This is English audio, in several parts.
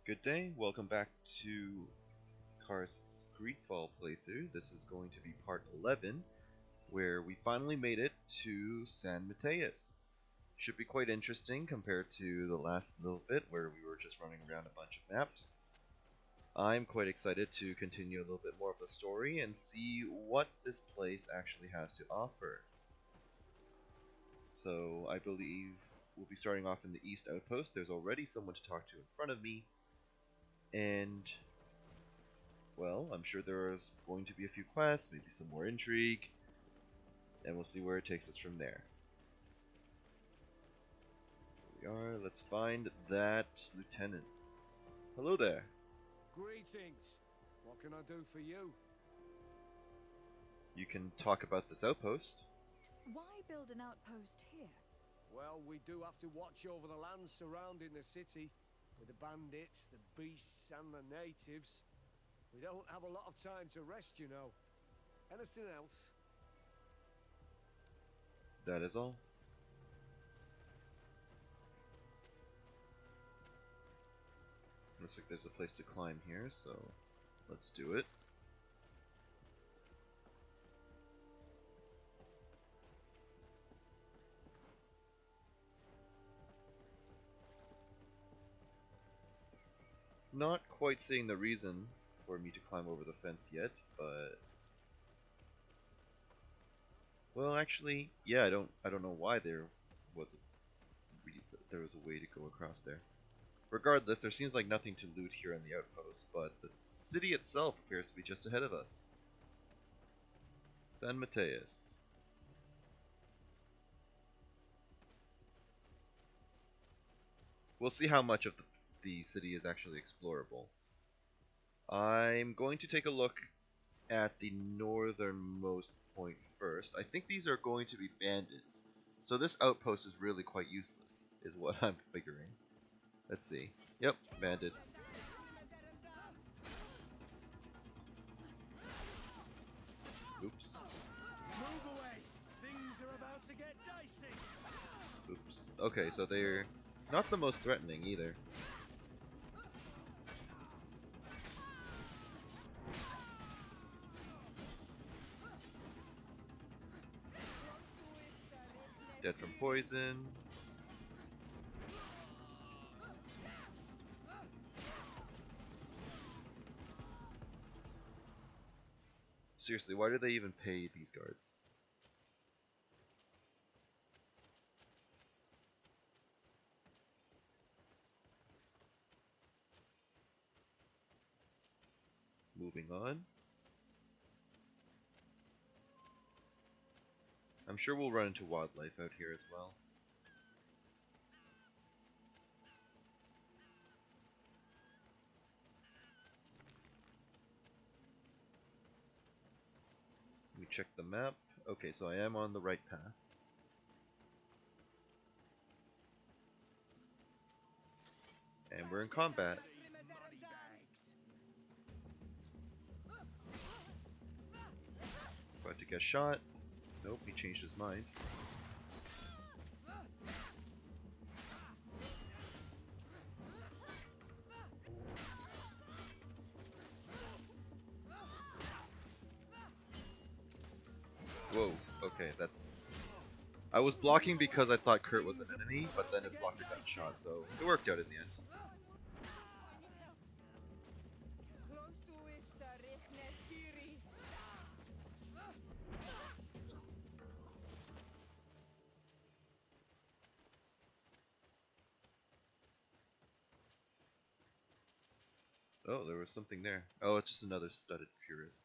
Good day, welcome back to Karst's Greedfall playthrough. This is going to be part 11, where we finally made it to San Matheus. Should be quite interesting compared to the last little bit where we were just running around a bunch of maps. I'm quite excited to continue a little bit more of the story and see what this place actually has to offer. So I believe we'll be starting off in the East Outpost. There's already someone to talk to in front of me. And, well, I'm sure there's going to be a few quests, maybe some more intrigue, and we'll see where it takes us from there. Here we are, let's find that lieutenant. Hello there. Greetings. What can I do for you? You can talk about this outpost. Why build an outpost here? Well, we do have to watch over the lands surrounding the city, with the bandits, the beasts, and the natives. We don't have a lot of time to rest, you know. Anything else? That is all. Looks like there's a place to climb here, so let's do it. Not quite seeing the reason for me to climb over the fence yet, but well, actually, yeah, I don't know why there was a way to go across there. Regardless, there seems like nothing to loot here in the outpost, but the city itself appears to be just ahead of us. San Matheus. We'll see how much of the city is actually explorable. I'm going to take a look at the northernmost point first. I think these are going to be bandits. So this outpost is really quite useless, is what I'm figuring. Let's see. Yep, bandits. Oops. Move away! Things are about to get dicey! Oops. Okay, so they're not the most threatening either. Dead from poison. Seriously, why do they even pay these guards? Moving on. I'm sure we'll run into wildlife out here as well. Let me check the map. Okay, so I am on the right path. And we're in combat. About to get shot. Nope, he changed his mind. Whoa, okay, that's... I was blocking because I thought Kurt was an enemy, but then it blocked a gunshot, so it worked out in the end. Oh, there was something there. Oh, it's just another studded purist.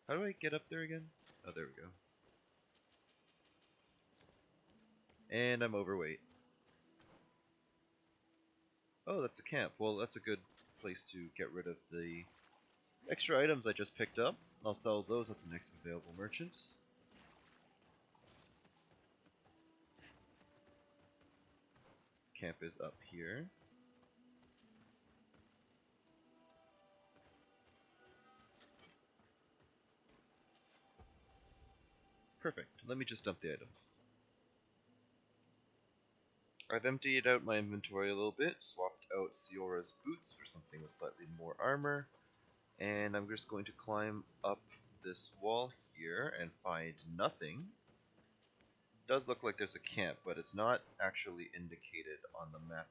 How do I get up there again? Oh, there we go. And I'm overweight. Oh, that's a camp. Well, that's a good place to get rid of the extra items I just picked up. I'll sell those at the next available merchant. Camp is up here. Perfect. Let me just dump the items. I've emptied out my inventory a little bit, swapped swapped out Siora's boots for something with slightly more armor. And I'm just going to climb up this wall here and find nothing. It does look like there's a camp, but it's not actually indicated on the map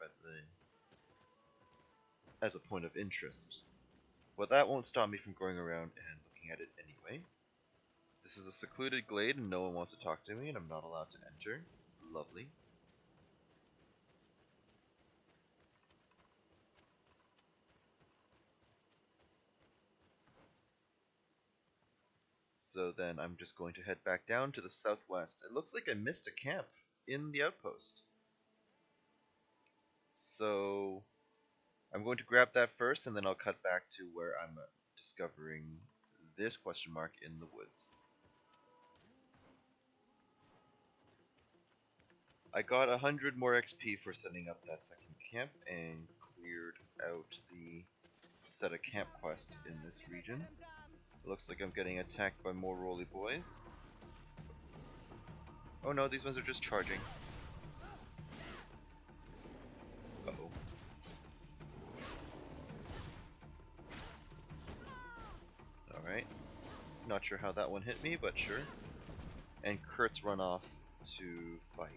as a point of interest. But that won't stop me from going around and looking at it anyway. This is a secluded glade and no one wants to talk to me and I'm not allowed to enter. Lovely. So then I'm just going to head back down to the southwest. It looks like I missed a camp in the outpost. So I'm going to grab that first and then I'll cut back to where I'm discovering this question mark in the woods. I got 100 more XP for setting up that second camp and cleared out the set a camp quest in this region. It looks like I'm getting attacked by more roly boys. Oh no, these ones are just charging. Uh-oh. Alright. Not sure how that one hit me, but sure. And Kurt's run off to fight.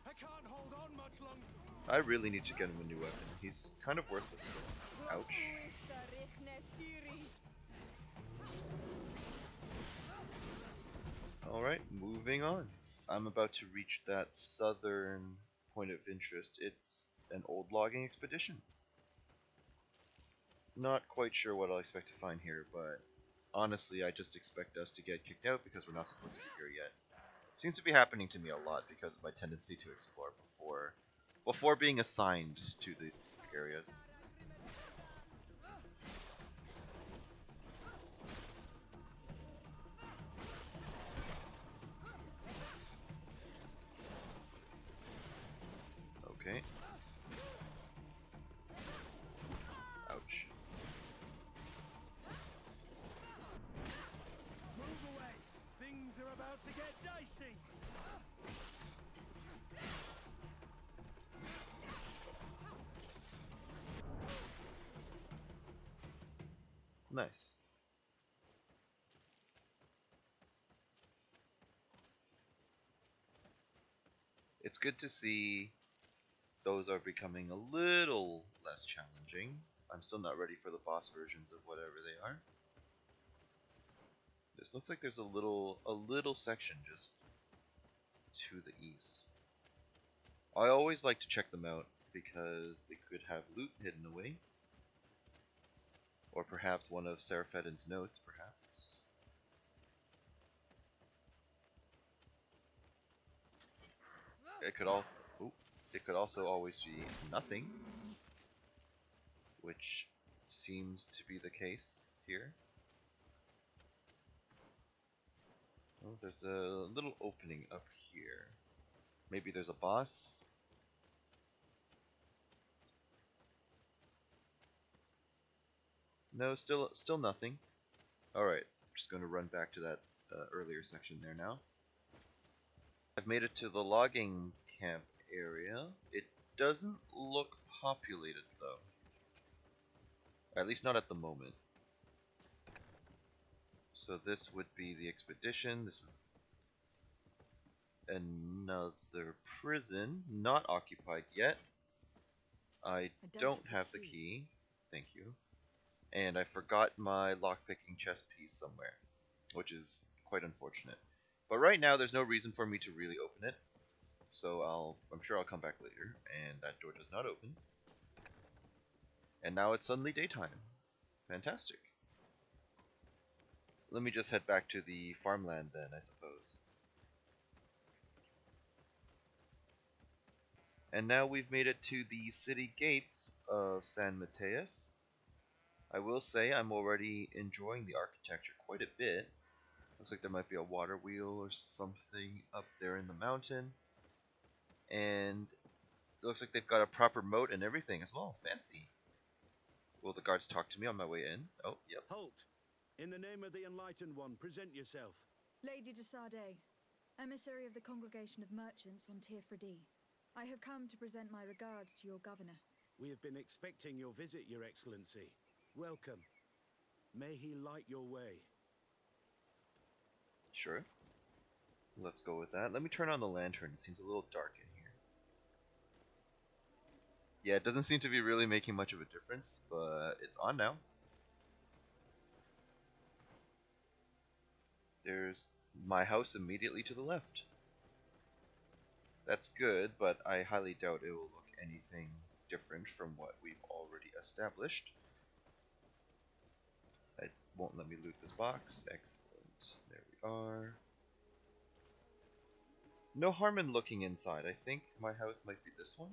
I can't hold on much longer. I really need to get him a new weapon. He's kind of worthless though. Ouch. Alright, moving on. I'm about to reach that southern point of interest. It's an old logging expedition. Not quite sure what I'll expect to find here, but honestly I just expect us to get kicked out because we're not supposed to be here yet. Seems to be happening to me a lot because of my tendency to explore before being assigned to these specific areas. Okay. Ouch. Move away. Things are about to get dicey. Nice. It's good to see those are becoming a little less challenging. I'm still not ready for the boss versions of whatever they are. This looks like there's a little section just to the east. I always like to check them out because they could have loot hidden away. Or perhaps one of Serapheddin's notes, perhaps. It could also always be nothing, which seems to be the case here. Oh, there's a little opening up here. Maybe there's a boss? No, still nothing. Alright, I'm just going to run back to that earlier section there now. I've made it to the logging camp area. It doesn't look populated though. At least not at the moment. So this would be the expedition. This is another prison, not occupied yet. I don't have the key. Thank you. And I forgot my lockpicking chest piece somewhere, which is quite unfortunate. But right now there's no reason for me to really open it. So I'm sure I'll come back later, and that door does not open. And now it's suddenly daytime. Fantastic. Let me just head back to the farmland then, I suppose. And now we've made it to the city gates of San Matheus. I will say I'm already enjoying the architecture quite a bit. Looks like there might be a water wheel or something up there in the mountain. And it looks like they've got a proper moat and everything as well. Fancy. Will the guards talk to me on my way in? Oh, yep. Halt! In the name of the Enlightened One, present yourself. Lady de Sade, Emissary of the Congregation of Merchants on Tirfredi. I have come to present my regards to your governor. We have been expecting your visit, Your Excellency. Welcome. May he light your way. Sure. Let's go with that. Let me turn on the lantern. It seems a little dark in here. Yeah, it doesn't seem to be really making much of a difference, but it's on now. There's my house immediately to the left. That's good, but I highly doubt it will look anything different from what we've already established. It won't let me loot this box. Excellent. There we are. No harm in looking inside. I think my house might be this one.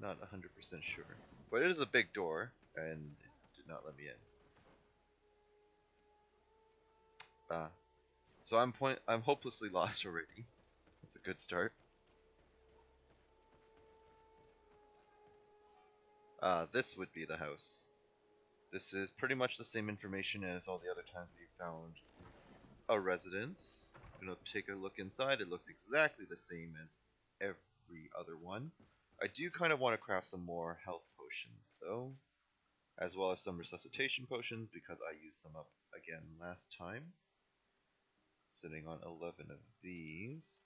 Not 100% sure. But it is a big door, and it did not let me in. So I'm hopelessly lost already. That's a good start. This would be the house. This is pretty much the same information as all the other times we found a residence. I'm gonna take a look inside. It looks exactly the same as every other one. I do kind of want to craft some more health potions though, as well as some resuscitation potions because I used them up again last time. Sitting on 11 of these.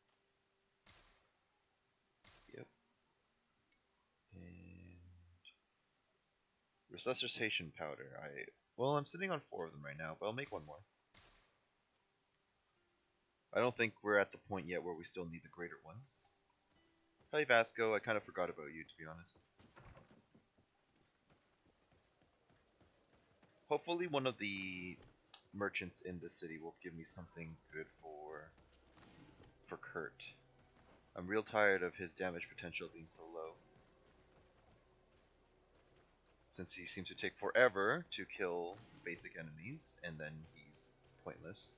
Yep. And resuscitation powder. I'm sitting on 4 of them right now, but I'll make one more. I don't think we're at the point yet where we still need the greater ones. Hi Vasco, I kind of forgot about you, to be honest. Hopefully one of the merchants in this city will give me something good for Kurt. I'm real tired of his damage potential being so low, since he seems to take forever to kill basic enemies, and then he's pointless.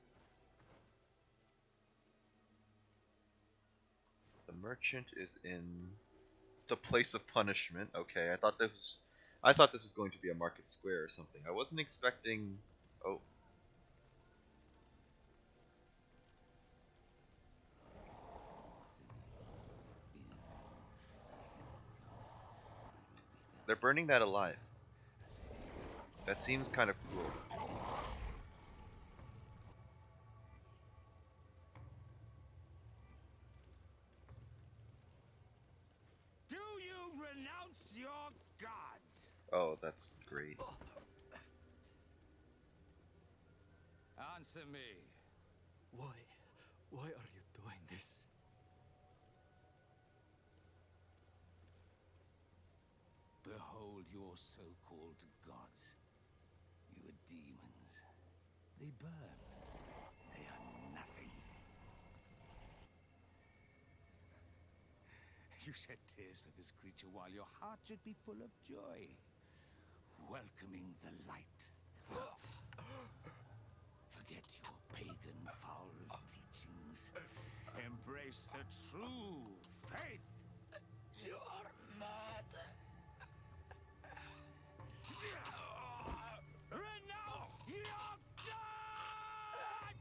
The merchant is in the place of punishment. Okay, I thought this was going to be a market square or something. I wasn't expecting. Oh. They're burning that alive. That seems kind of cool. Do you renounce your gods? Oh, that's great. Answer me. Why are you doing this? Behold your so-called gods. Your demons. They burn. They are nothing. You shed tears for this creature while your heart should be full of joy. Welcoming the light. Forget your pagan foul teachings. Embrace the true faith. You are mad. Renounce your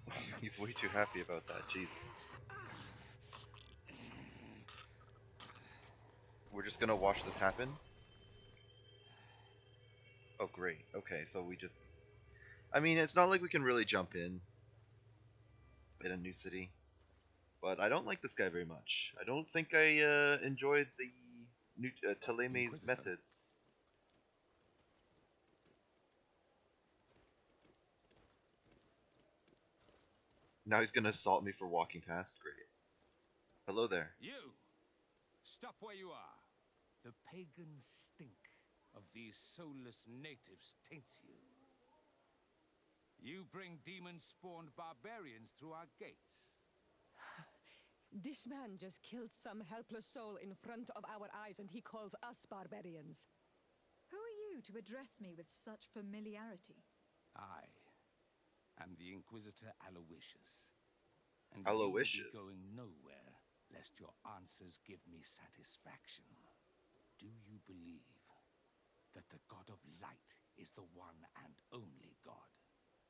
gods! He's way too happy about that, Jesus. We're just gonna watch this happen? Oh great, okay, so we just... I mean, it's not like we can really jump in a new city. But I don't like this guy very much. I don't think I enjoyed the new Teleme's methods. Now he's gonna assault me for walking past? Great. Hello there. You! Stop where you are. The pagan stink of these soulless natives taints you. You bring demon-spawned barbarians through our gates. This man just killed some helpless soul in front of our eyes, and he calls us barbarians. Who are you to address me with such familiarity? I am the Inquisitor Aloysius. And Aloysius? you will be going nowhere, lest your answers give me satisfaction. Do you believe that the God of Light is the one and only God?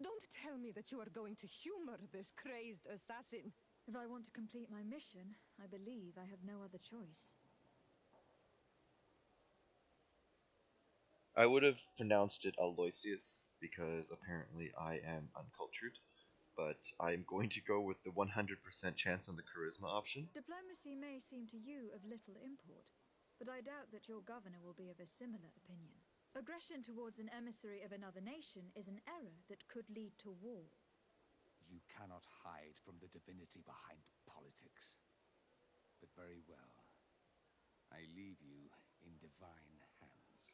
Don't tell me that you are going to humor this crazed assassin. If I want to complete my mission, I believe I have no other choice. I would have pronounced it Aloysius because apparently I am uncultured, but I'm going to go with the 100% chance on the charisma option. Diplomacy may seem to you of little import, but I doubt that your governor will be of a similar opinion. Aggression towards an emissary of another nation is an error that could lead to war. You cannot hide from the divinity behind politics. But very well. I leave you in divine hands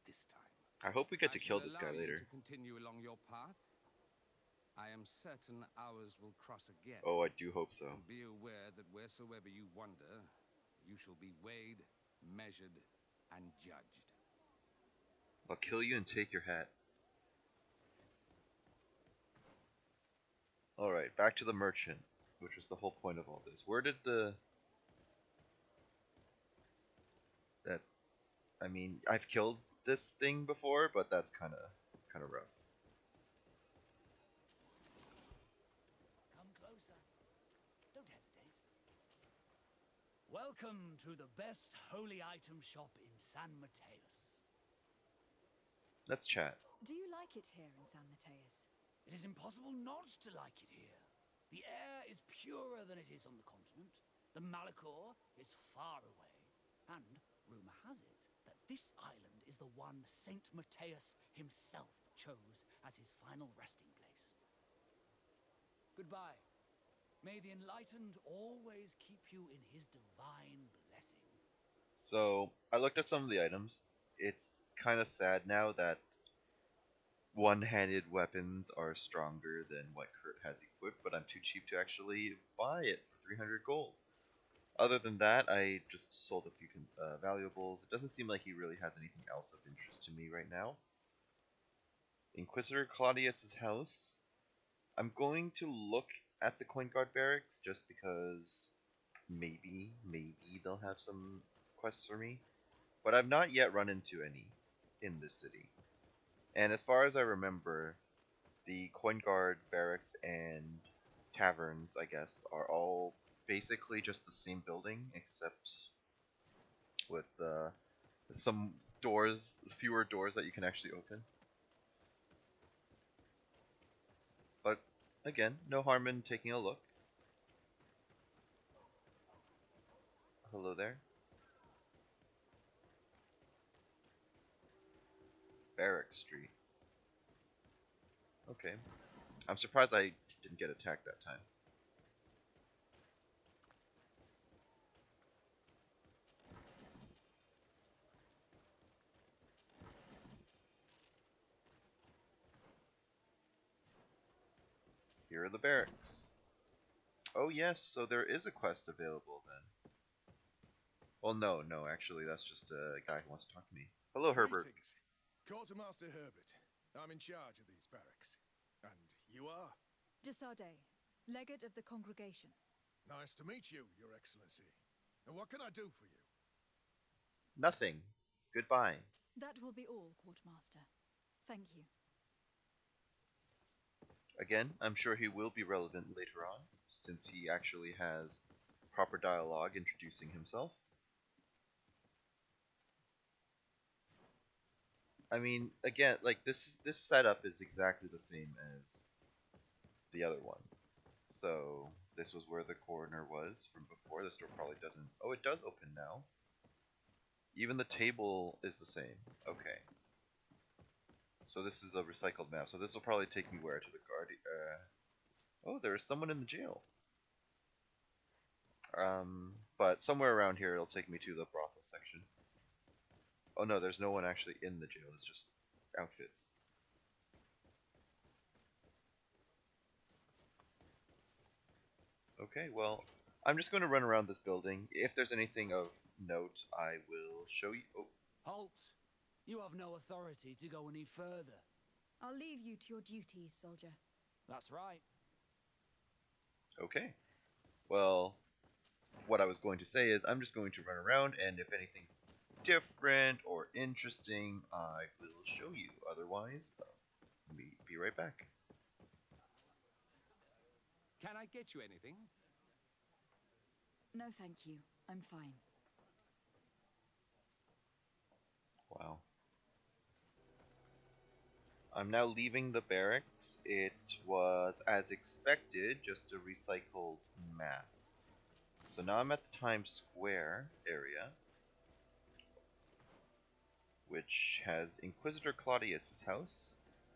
this time. I hope we get to I kill shall this guy allow you later. to continue along your path. I am certain ours will cross again. Oh, I do hope so. And be aware that wheresoever you wander, you shall be weighed, measured, and judged. I'll kill you and take your hat. Alright, back to the merchant, which was the whole point of all this. Where did I mean, I've killed this thing before, but that's kind of rough. Come closer. Don't hesitate. Welcome to the best holy item shop in San Matheus. Let's chat. Do you like it here in San Matheus? It is impossible not to like it here. The air is purer than it is on the continent. The Malachor is far away. And rumor has it that this island is the one Saint Matheus himself chose as his final resting place. Goodbye. May the enlightened always keep you in his divine blessing. So, I looked at some of the items. It's kind of sad now that one-handed weapons are stronger than what Kurt has equipped, but I'm too cheap to actually buy it for 300 gold. Other than that, I just sold a few valuables. It doesn't seem like he really has anything else of interest to me right now. Inquisitor Claudius's house. I'm going to look at the Coin Guard barracks just because maybe they'll have some quests for me. But I've not yet run into any in this city. And as far as I remember, the Coin Guard barracks and taverns, I guess, are all basically just the same building, except with some doors, fewer doors that you can actually open. But again, no harm in taking a look. Hello there. Barrack Street. Okay. I'm surprised I didn't get attacked that time. Here are the barracks. Oh yes, so there is a quest available then. Well, no, actually, that's just a guy who wants to talk to me. Hello, Herbert. Greetings. Quartermaster Herbert. I'm in charge of these barracks. And you are? Desardet, legate of the congregation. Nice to meet you, Your Excellency. And what can I do for you? Nothing. Goodbye. That will be all, Quartermaster. Thank you. Again, I'm sure he will be relevant later on, since he actually has proper dialogue introducing himself. I mean, again, like this setup is exactly the same as the other one. So this was where the coroner was from before. This door probably doesn't. Oh, it does open now. Even the table is the same. Okay. So this is a recycled map. So this will probably take me where to the guard. Oh, there is someone in the jail. But somewhere around here, it'll take me to the brothel section. Oh no, there's no one actually in the jail. It's just outfits. Okay, well, I'm just going to run around this building. If there's anything of note, I will show you. Oh. Halt! You have no authority to go any further. I'll leave you to your duties, soldier. That's right. Okay. Well, what I was going to say is I'm just going to run around, and if anything's different or interesting, I will show you. Otherwise, be right back. Can I get you anything? No, thank you. I'm fine. Wow. I'm now leaving the barracks. It was, as expected, just a recycled map. So now I'm at the Times Square area, which has Inquisitor Claudius's house.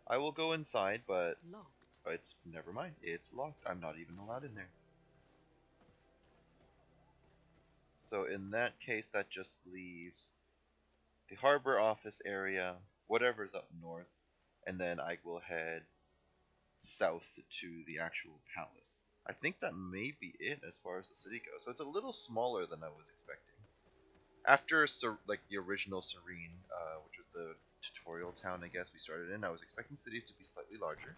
I will go inside, but Locked. it's never mind. It's locked. I'm not even allowed in there. So in that case, that just leaves the harbor office area, whatever's up north, and then I will head south to the actual palace. I think that may be it as far as the city goes. So it's a little smaller than I was expecting. After like the original Serene, which was the tutorial town I guess we started in, I was expecting cities to be slightly larger.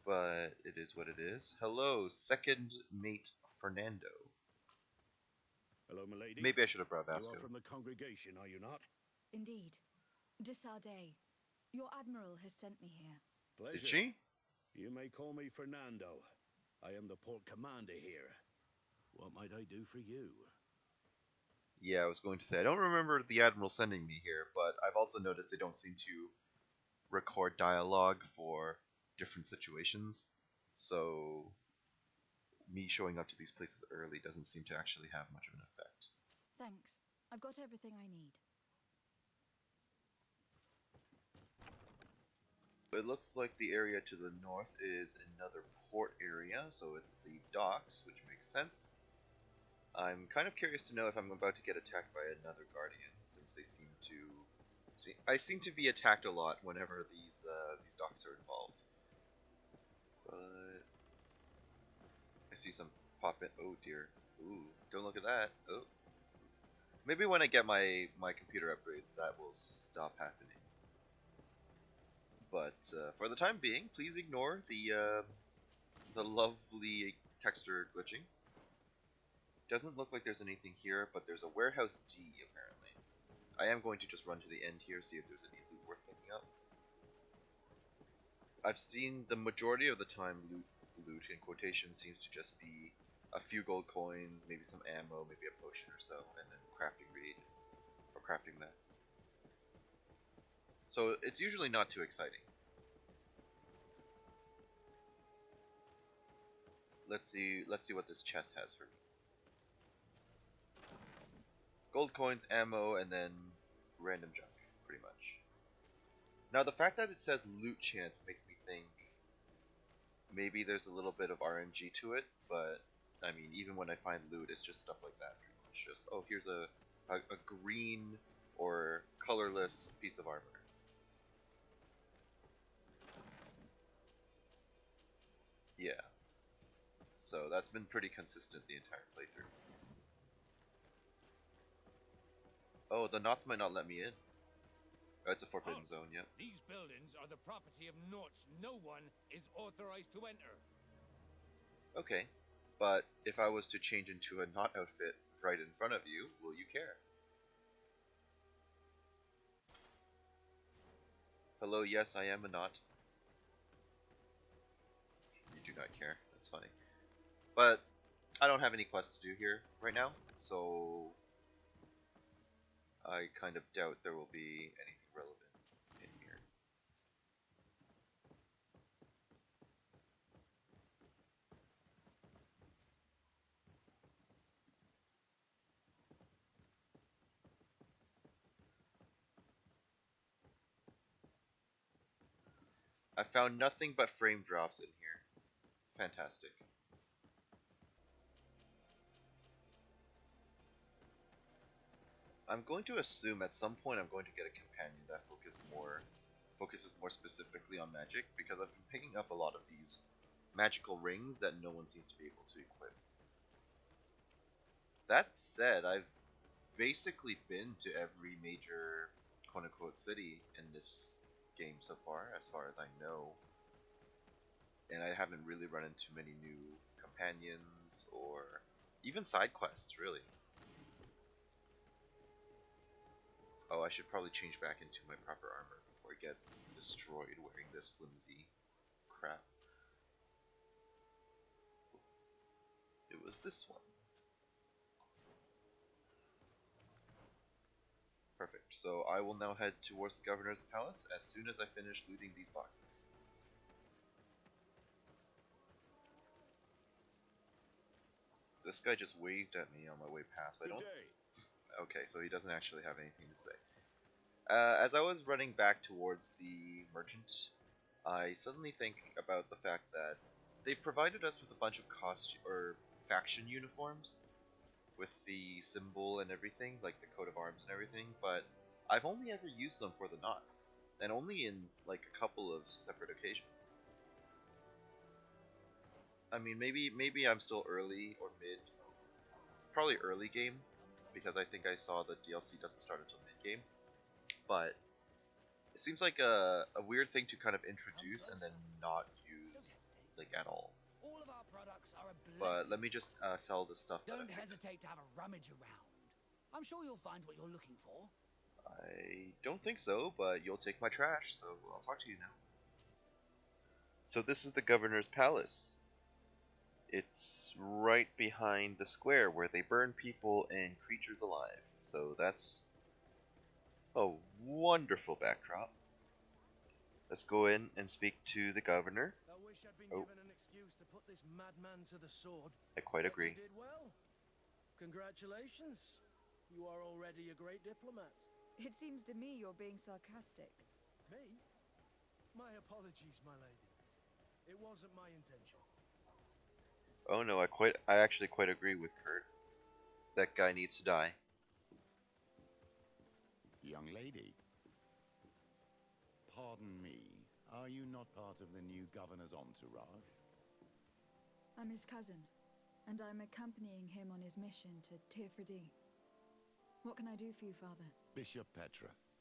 But it is what it is. Hello, second mate Fernando. Hello, milady. Maybe I should have brought You Vasco. are from the congregation, are you not? Indeed. De Sardet, your admiral has sent me here. Pleasure. Did she? You may call me Fernando. I am the port commander here. What might I do for you? Yeah, I was going to say, I don't remember the Admiral sending me here, but I've also noticed they don't seem to record dialogue for different situations. So, me showing up to these places early doesn't seem to actually have much of an effect. Thanks. I've got everything I need. It looks like the area to the north is another port area, so it's the docks, which makes sense. I'm kind of curious to know if I'm about to get attacked by another Guardian, since they seem to... I seem to be attacked a lot whenever these docks are involved. But... I see some pop in... Oh dear. Ooh, don't look at that. Oh. Maybe when I get my computer upgrades, that will stop happening. But for the time being, please ignore the lovely texture glitching. Doesn't look like there's anything here, but there's a warehouse D apparently. I am going to just run to the end here, see if there's any loot worth picking up. I've seen the majority of the time loot in quotation seems to just be a few gold coins, maybe some ammo, maybe a potion or so, and then crafting reagents or crafting mats. So it's usually not too exciting. Let's see what this chest has for me. Gold coins, ammo, and then random junk, pretty much. Now the fact that it says loot chance makes me think maybe there's a little bit of RNG to it, but I mean, even when I find loot, it's just stuff like that, pretty much. Just, oh, here's a green or colorless piece of armor. Yeah. So that's been pretty consistent the entire playthrough. Oh, the Knots might not let me in. Oh, it's a forbidden zone, yep. These buildings are the property of Norts. No one is authorized to enter. Okay, but if I was to change into a Knot outfit right in front of you, will you care? Hello, yes, I am a Knot. You do not care, that's funny. But I don't have any quests to do here right now, so I kind of doubt there will be anything relevant in here. I found nothing but frame drops in here. Fantastic. I'm going to assume at some point I'm going to get a companion that focuses more specifically on magic, because I've been picking up a lot of these magical rings that no one seems to be able to equip. That said, I've basically been to every major quote-unquote city in this game so far as I know. And I haven't really run into many new companions or even side quests, really. Oh, I should probably change back into my proper armor before I get destroyed wearing this flimsy crap. It was this one. Perfect. So I will now head towards the governor's palace as soon as I finish looting these boxes. This guy just waved at me on my way past, but I don't... Okay, so he doesn't actually have anything to say. As I was running back towards the merchant, I suddenly think about the fact that they've provided us with a bunch of faction uniforms with the symbol and everything, like the coat of arms and everything, but I've only ever used them for the knots, and only in like a couple of separate occasions. I mean, maybe I'm still early or mid, probably early game, because I think I saw the DLC doesn't start until mid game, but it seems like a weird thing to kind of introduce and then not use like at all. All of our products are a blessing. But let me just sell the stuff that I Don't picked. hesitate to have a rummage around. I'm sure you'll find what you're looking for. I don't think so, but you'll take my trash, so I'll talk to you now. So this is the governor's palace. It's right behind the square where they burn people and creatures alive. So that's a wonderful backdrop. Let's go in and speak to the governor. I wish I'd been given an excuse to put this madman to the sword. I quite But agree. you did well. Congratulations. You are already a great diplomat. It seems to me you're being sarcastic. Me? My apologies, my lady. It wasn't my intention. Oh no, I actually quite agree with Kurt. That guy needs to die. Young lady, pardon me, are you not part of the new governor's entourage? I'm his cousin, and I'm accompanying him on his mission to Tirfredi. What can I do for you, Father? Bishop Petrus.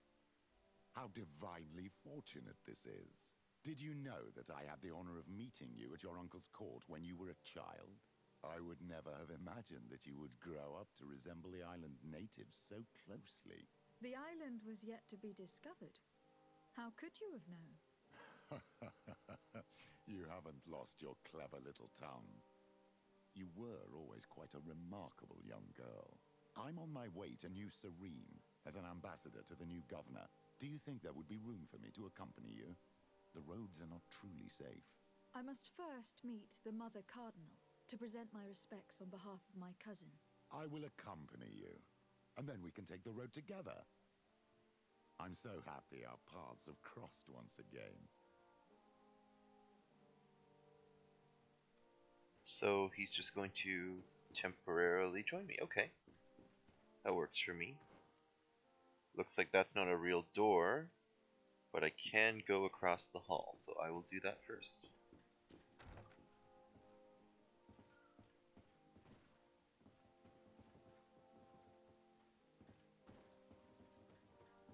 How divinely fortunate this is. Did you know that I had the honor of meeting you at your uncle's court when you were a child? I would never have imagined that you would grow up to resemble the island natives so closely. The island was yet to be discovered. How could you have known? You haven't lost your clever little tongue. You were always quite a remarkable young girl. I'm on my way to New Serene as an ambassador to the new governor. Do you think there would be room for me to accompany you? The roads are not truly safe. I must first meet the Mother Cardinal to present my respects on behalf of my cousin. I will accompany you, and then we can take the road together. I'm so happy our paths have crossed once again. So he's just going to temporarily join me. Okay. That works for me. Looks like that's not a real door, but I can go across the hall, so I will do that first.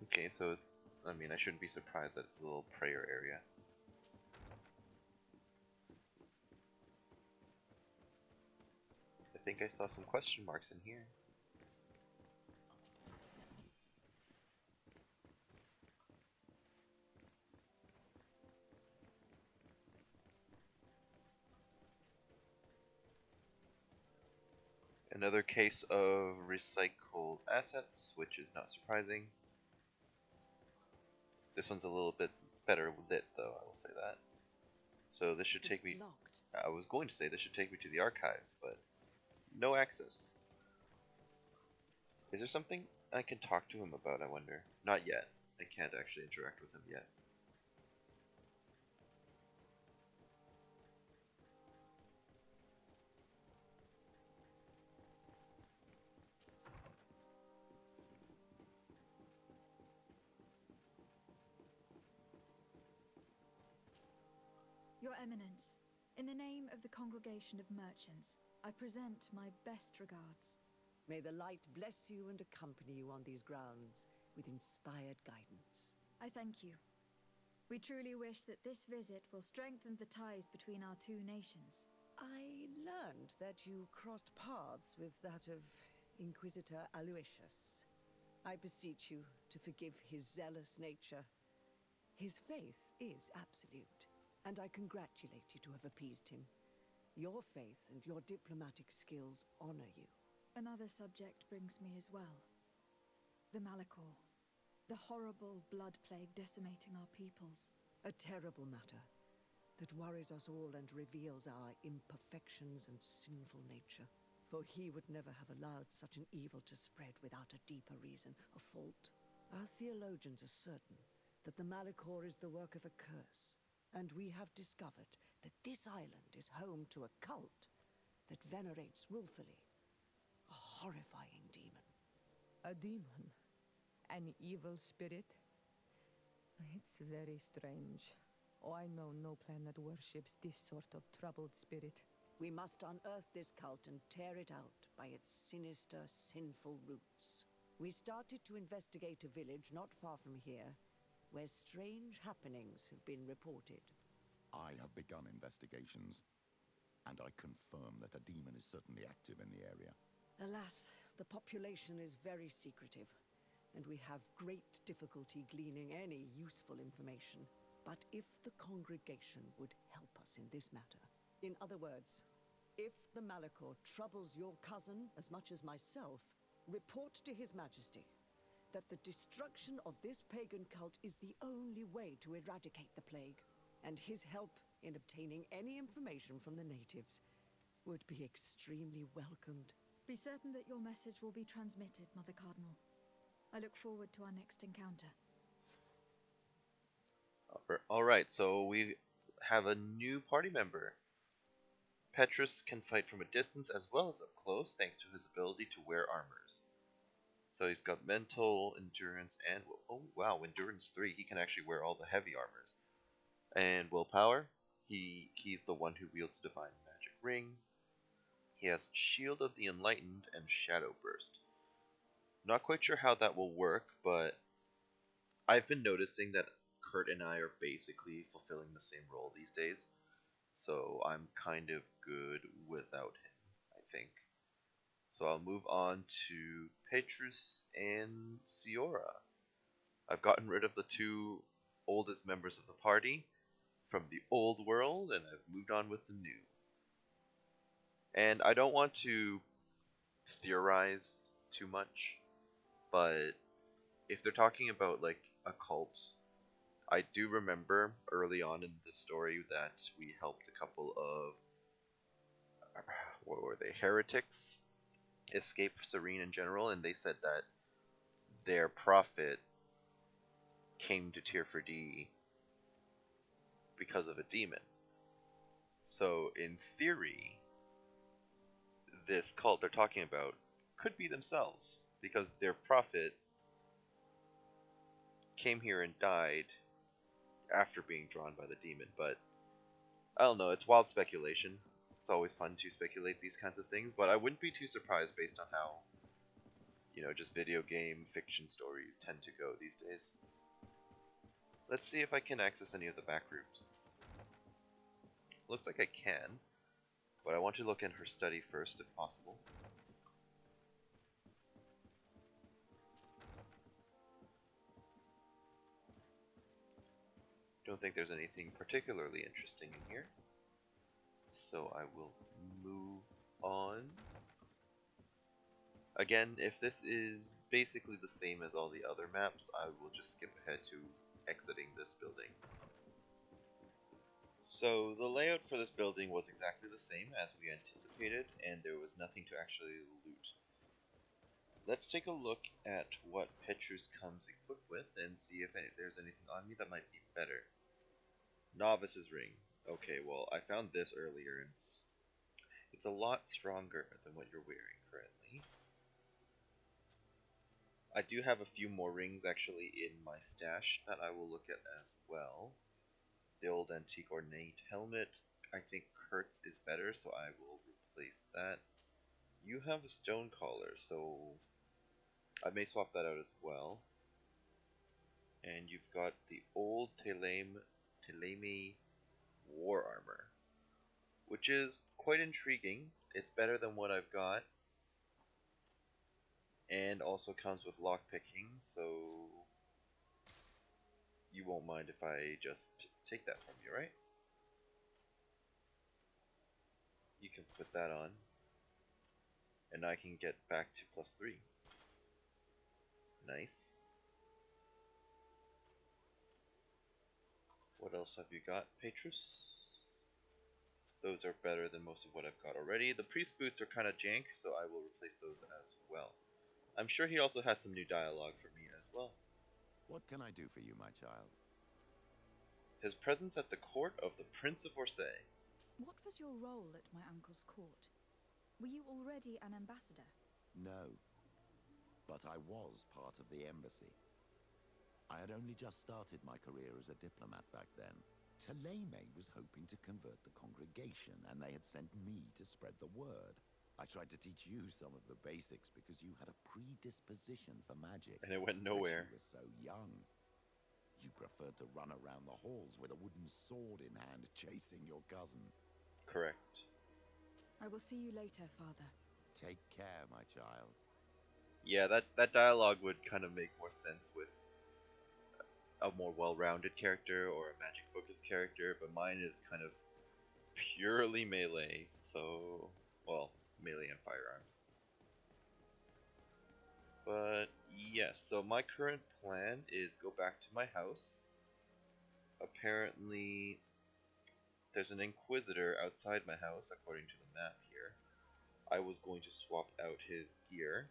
Okay, so, I mean, I shouldn't be surprised that it's a little prayer area. I think I saw some question marks in here. Another case of recycled assets, which is not surprising. This one's a little bit better lit, though, I will say that. So this should take me... Locked. I was going to say this should take me to the archives, but no access. Is there something I can talk to him about, I wonder? Not yet. I can't actually interact with him yet. Your Eminence, in the name of the Congregation of Merchants, I present my best regards. May the light bless you and accompany you on these grounds with inspired guidance. I thank you. We truly wish that this visit will strengthen the ties between our two nations. I learned that you crossed paths with that of Inquisitor Aloysius. I beseech you to forgive his zealous nature. His faith is absolute. and I congratulate you to have appeased him. Your faith and your diplomatic skills honor you. Another subject brings me as well. The Malachor. The horrible blood plague decimating our peoples. A terrible matter that worries us all and reveals our imperfections and sinful nature. For he would never have allowed such an evil to spread without a deeper reason, a fault. Our theologians are certain that the Malachor is the work of a curse, and we have discovered that this island is home to a cult that venerates willfully a horrifying demon. A demon? An evil spirit? It's very strange. Oh, I know no planet worships this sort of troubled spirit. We must unearth this cult and tear it out by its sinister, sinful roots. We started to investigate a village not far from here, where strange happenings have been reported. I have begun investigations, and I confirm that a demon is certainly active in the area. Alas, the population is very secretive, and we have great difficulty gleaning any useful information. But if the congregation would help us in this matter, in other words, if the Malachor troubles your cousin as much as myself, report to His Majesty that the destruction of this pagan cult is the only way to eradicate the plague, and his help in obtaining any information from the natives would be extremely welcomed. Be certain that your message will be transmitted, Mother Cardinal. I look forward to our next encounter. Alright, so we have a new party member. Petrus can fight from a distance as well as up close thanks to his ability to wear armors. So he's got mental, endurance, and... oh wow, endurance 3. He can actually wear all the heavy armors. And willpower. He's the one who wields the Divine Magic Ring. He has Shield of the Enlightened and Shadow Burst. Not quite sure how that will work, but I've been noticing that Kurt and I are basically fulfilling the same role these days. So I'm kind of good without him, I think. So I'll move on to Petrus and Ciora. I've gotten rid of the two oldest members of the party from the old world, and I've moved on with the new. And I don't want to theorize too much, but if they're talking about like a cult, I do remember early on in the story that we helped a couple of what were they, heretics escape Serene in general, and they said that their prophet came to Tier 4D because of a demon. So in theory, this cult they're talking about could be themselves, because their prophet came here and died after being drawn by the demon. But I don't know, it's wild speculation. It's always fun to speculate these kinds of things, but I wouldn't be too surprised based on how, just video game fiction stories tend to go these days. Let's see if I can access any of the back rooms. Looks like I can, but I want to look in her study first if possible. Don't think there's anything particularly interesting in here, so I will move on. Again, if this is basically the same as all the other maps, I will just skip ahead to exiting this building. So the layout for this building was exactly the same as we anticipated, and there was nothing to actually loot. Let's take a look at what Petrus comes equipped with and see if there's anything on me that might be better. Novice's Ring. Okay, well, I found this earlier, and it's a lot stronger than what you're wearing currently. I do have a few more rings actually in my stash that I will look at as well. The old antique ornate helmet, I think Kurt's is better, so I will replace that. You have a stone collar, so I may swap that out as well. And you've got the old Teleme war armor, which is quite intriguing. It's better than what I've got, and also comes with lockpicking, so you won't mind if I just take that from you, right? You can put that on. And I can get back to +3. Nice. What else have you got, Petrus? Those are better than most of what I've got already. The priest boots are kind of jank, so I will replace those as well. I'm sure he also has some new dialogue for me as well. What can I do for you, my child? His presence at the court of the Prince of Orsay. What was your role at my uncle's court? Were you already an ambassador? No, but I was part of the embassy. I had only just started my career as a diplomat back then. Taleme was hoping to convert the congregation, and they had sent me to spread the word. I tried to teach you some of the basics because you had a predisposition for magic. And it went but nowhere. you were so young. You preferred to run around the halls with a wooden sword in hand, chasing your cousin. Correct. I will see you later, Father. Take care, my child. Yeah, that dialogue would kind of make more sense with a more well-rounded character or a magic-focused character, but mine is kind of purely melee, so... well, melee and firearms. But yes, so my current plan is go back to my house. Apparently, there's an Inquisitor outside my house, according to the map here. I was going to swap out his gear.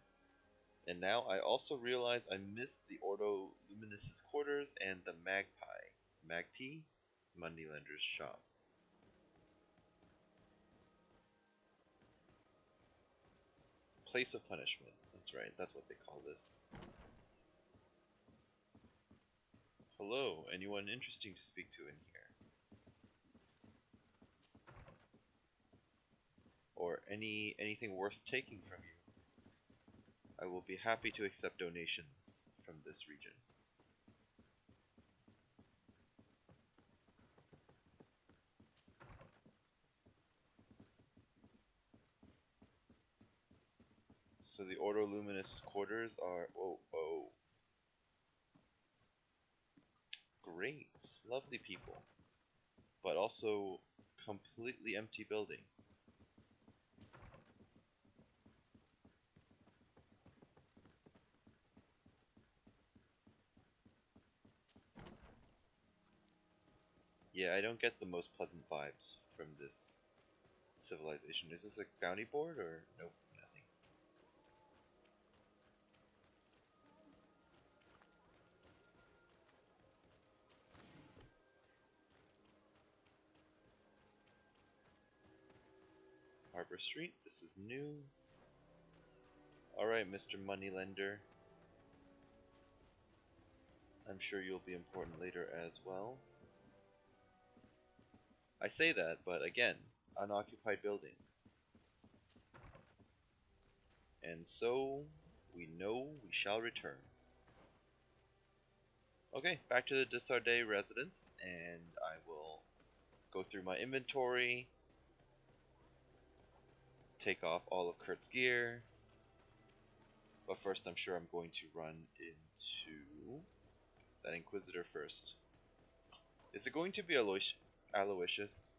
And now I also realize I missed the Ordo Luminis' quarters and the Magpie? Moneylender's shop. Place of punishment. That's right, that's what they call this. Hello, anyone interesting to speak to in here? Or anything worth taking from you? I will be happy to accept donations from this region. So the Ordo Luminis quarters are... oh. Great, lovely people. But also completely empty building. Yeah, I don't get the most pleasant vibes from this civilization. Is this a bounty board or nope, nothing? Harbor Street, this is new. Alright, Mr. Moneylender. I'm sure you'll be important later as well. I say that, but again, unoccupied building. And so, we know we shall return. Okay, back to the Desardet residence, and I will go through my inventory, take off all of Kurt's gear, but first I'm sure I'm going to run into that Inquisitor first. Is it going to be Aloysius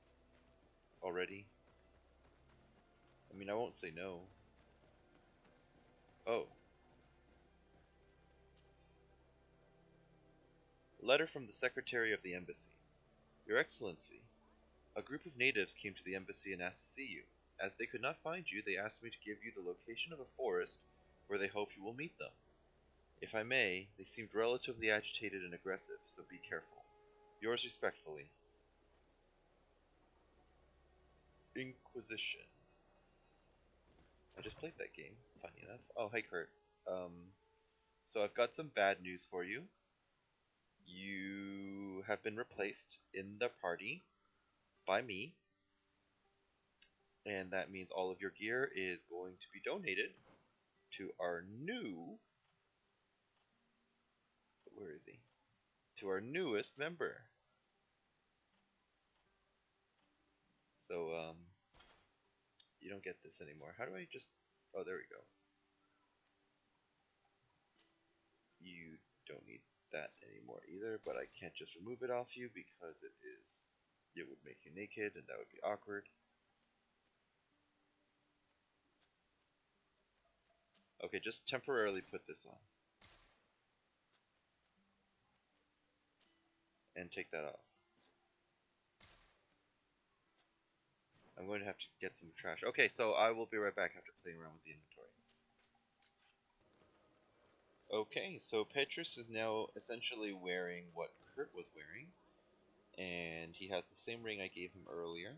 already? I mean, I won't say no. Oh. Letter from the Secretary of the Embassy. Your Excellency, a group of natives came to the embassy and asked to see you. As they could not find you, they asked me to give you the location of a forest where they hope you will meet them. If I may, they seemed relatively agitated and aggressive, so be careful. Yours respectfully, Inquisition. I just played that game, funny enough. Oh, hey Kurt. So I've got some bad news for you. You have been replaced in the party by me. And that means all of your gear is going to be donated to our new... where is he? To our newest member. So, you don't get this anymore. How do I just... oh, there we go. You don't need that anymore either, but I can't just remove it off you because it would make you naked and that would be awkward. Okay, just temporarily put this on. And take that off. I'm going to have to get some trash. Okay, so I will be right back after playing around with the inventory. Okay, so Petrus is now essentially wearing what Kurt was wearing. And he has the same ring I gave him earlier.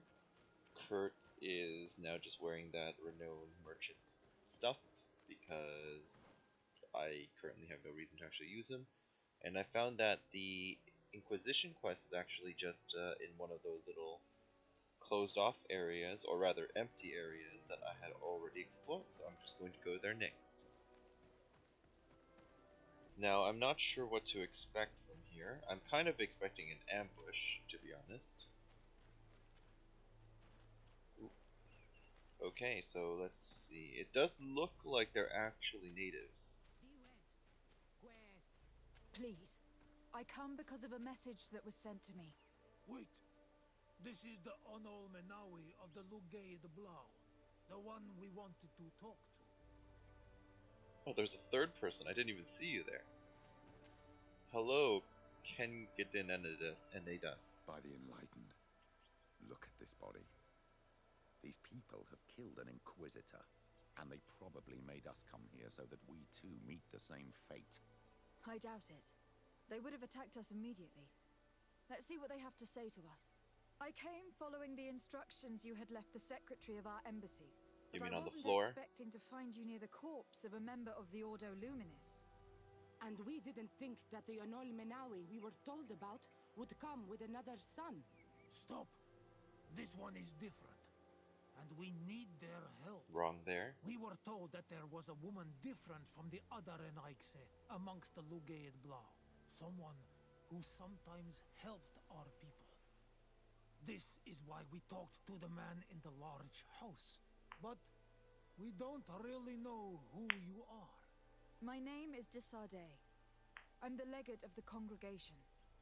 Kurt is now just wearing that renowned merchant's stuff because I currently have no reason to actually use him. And I found that the Inquisition quest is actually just in one of those little closed off areas, or rather empty areas, that I had already explored, so I'm just going to go there next. Now, I'm not sure what to expect from here. I'm kind of expecting an ambush, to be honest. Ooh. Okay, so let's see. It does look like they're actually natives. Please, I come because of a message that was sent to me. Wait. This is the Onol Menawi of the Lugay de Blau, the one we wanted to talk to. Oh, there's a third person. I didn't even see you there. Hello, Ken Gidin Enedas. By the Enlightened, look at this body. These people have killed an Inquisitor, and they probably made us come here so that we too meet the same fate. I doubt it. They would have attacked us immediately. Let's see what they have to say to us. I came following the instructions you had left the secretary of our embassy. You But mean I on the wasn't floor? expecting to find you near the corpse of a member of the Ordo Luminis. And we didn't think that the Onol Menawi we were told about would come with another son. Stop. This one is different. And we need their help. Wrong there. We were told that there was a woman different from the other Renaigse amongst the Lugay de Blau. Someone who sometimes helped our people. This is why we talked to the man in the large house. But we don't really know who you are. My name is Desardet. I'm the legate of the congregation.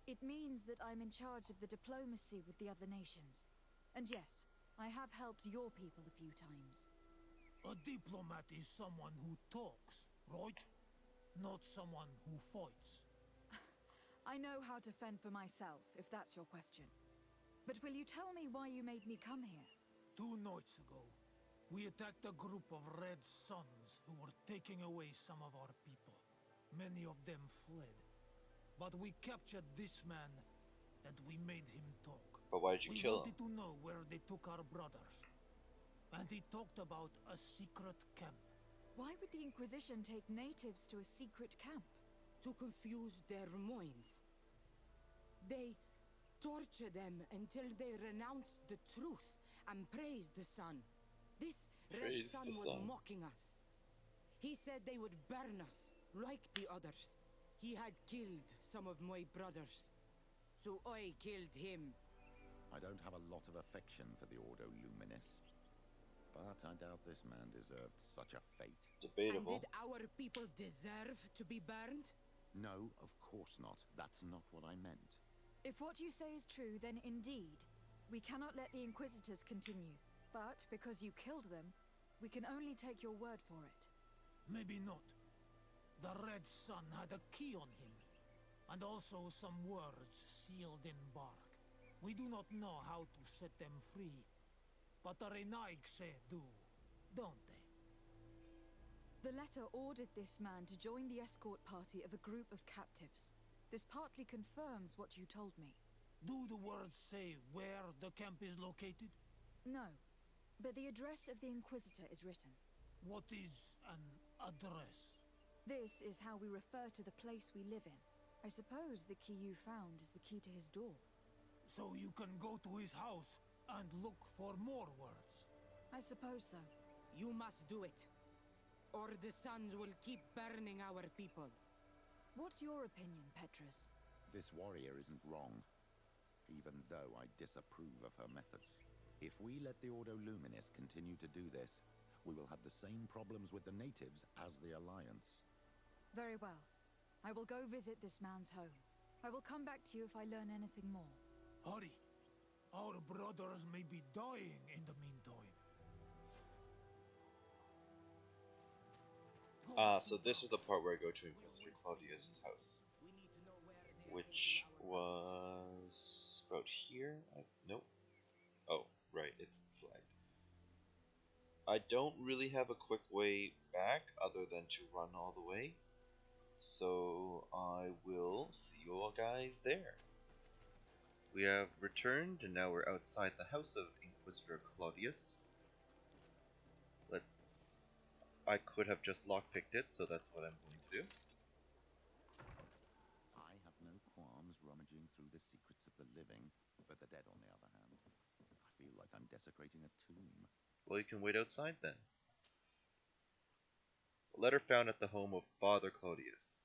It means that I'm in charge of the diplomacy with the other nations. And yes, I have helped your people a few times. A diplomat is someone who talks, right? Not someone who fights. I know how to fend for myself, if that's your question. But will you tell me why you made me come here? 2 nights ago, we attacked a group of Red Suns who were taking away some of our people. Many of them fled. But we captured this man, and we made him talk. But why did you kill him? We wanted to know where they took our brothers. And he talked about a secret camp. Why would the Inquisition take natives to a secret camp? To confuse their minds. They torture them until they renounce the truth and praise the sun. This Red Sun was mocking us. He said they would burn us, like the others. He had killed some of my brothers, so I killed him. I don't have a lot of affection for the Ordo Luminis, but I doubt this man deserved such a fate. Debatable. And did our people deserve to be burned? No, of course not. That's not what I meant. If what you say is true, then indeed, we cannot let the Inquisitors continue. But because you killed them, we can only take your word for it. Maybe not. The Red Sun had a key on him, and also some words sealed in bark. We do not know how to set them free, but the Renaigse do, don't they? The letter ordered this man to join the escort party of a group of captives. This partly confirms what you told me. Do the words say where the camp is located? No, but the address of the Inquisitor is written. What is an address? This is how we refer to the place we live in. I suppose the key you found is the key to his door. So you can go to his house and look for more words? I suppose so. You must do it, or the suns will keep burning our people. What's your opinion, Petrus? This warrior isn't wrong, even though I disapprove of her methods. If we let the Ordo Luminis continue to do this, we will have the same problems with the natives as the Alliance. Very well. I will go visit this man's home. I will come back to you if I learn anything more. Hurry. Our brothers may be dying in the meantime. Go. So this is the part where I go to Inquisitor Claudius's house, which was about here. Nope. Oh, right, it's flagged. I don't really have a quick way back other than to run all the way, so I will see you all guys there. We have returned, and now we're outside the house of Inquisitor Claudius. I could have just lockpicked it, so that's what I'm going to do. I have no qualms rummaging through the secrets of the living, but the dead, on the other hand, I feel like I'm desecrating a tomb. Well, you can wait outside then. A letter found at the home of Father Claudius.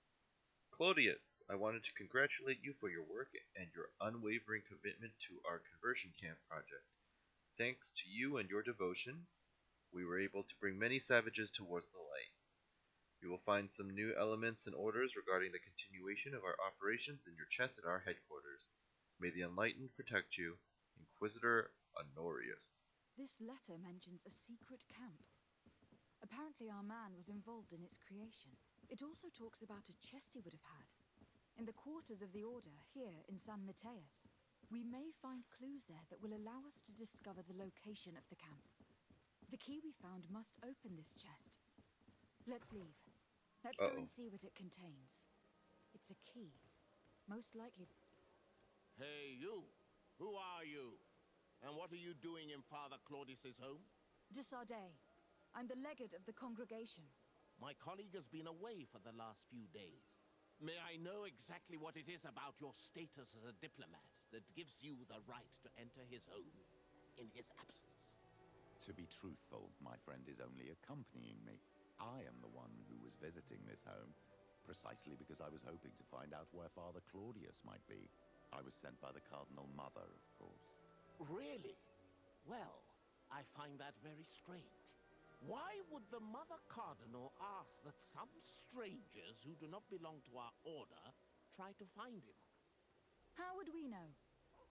Claudius, I wanted to congratulate you for your work and your unwavering commitment to our conversion camp project. Thanks to you and your devotion, we were able to bring many savages towards the light. You will find some new elements and orders regarding the continuation of our operations in your chest at our headquarters. May the Enlightened protect you, Inquisitor Honorius. This letter mentions a secret camp. Apparently our man was involved in its creation. It also talks about a chest he would have had. In the quarters of the Order, here in San Matheus. We may find clues there that will allow us to discover the location of the camp. The key we found must open this chest. Let's leave. Let's go and see what it contains. It's a key. Most likely... Hey, you! Who are you? And what are you doing in Father Claudius's home? De Sardet. I'm the legate of the congregation. My colleague has been away for the last few days. May I know exactly what it is about your status as a diplomat that gives you the right to enter his home in his absence? To be truthful, my friend is only accompanying me. I am the one who was visiting this home, precisely because I was hoping to find out where Father Claudius might be. I was sent by the Cardinal Mother, of course. Really? Well, I find that very strange. Why would the Mother Cardinal ask that some strangers who do not belong to our order try to find him? How would we know?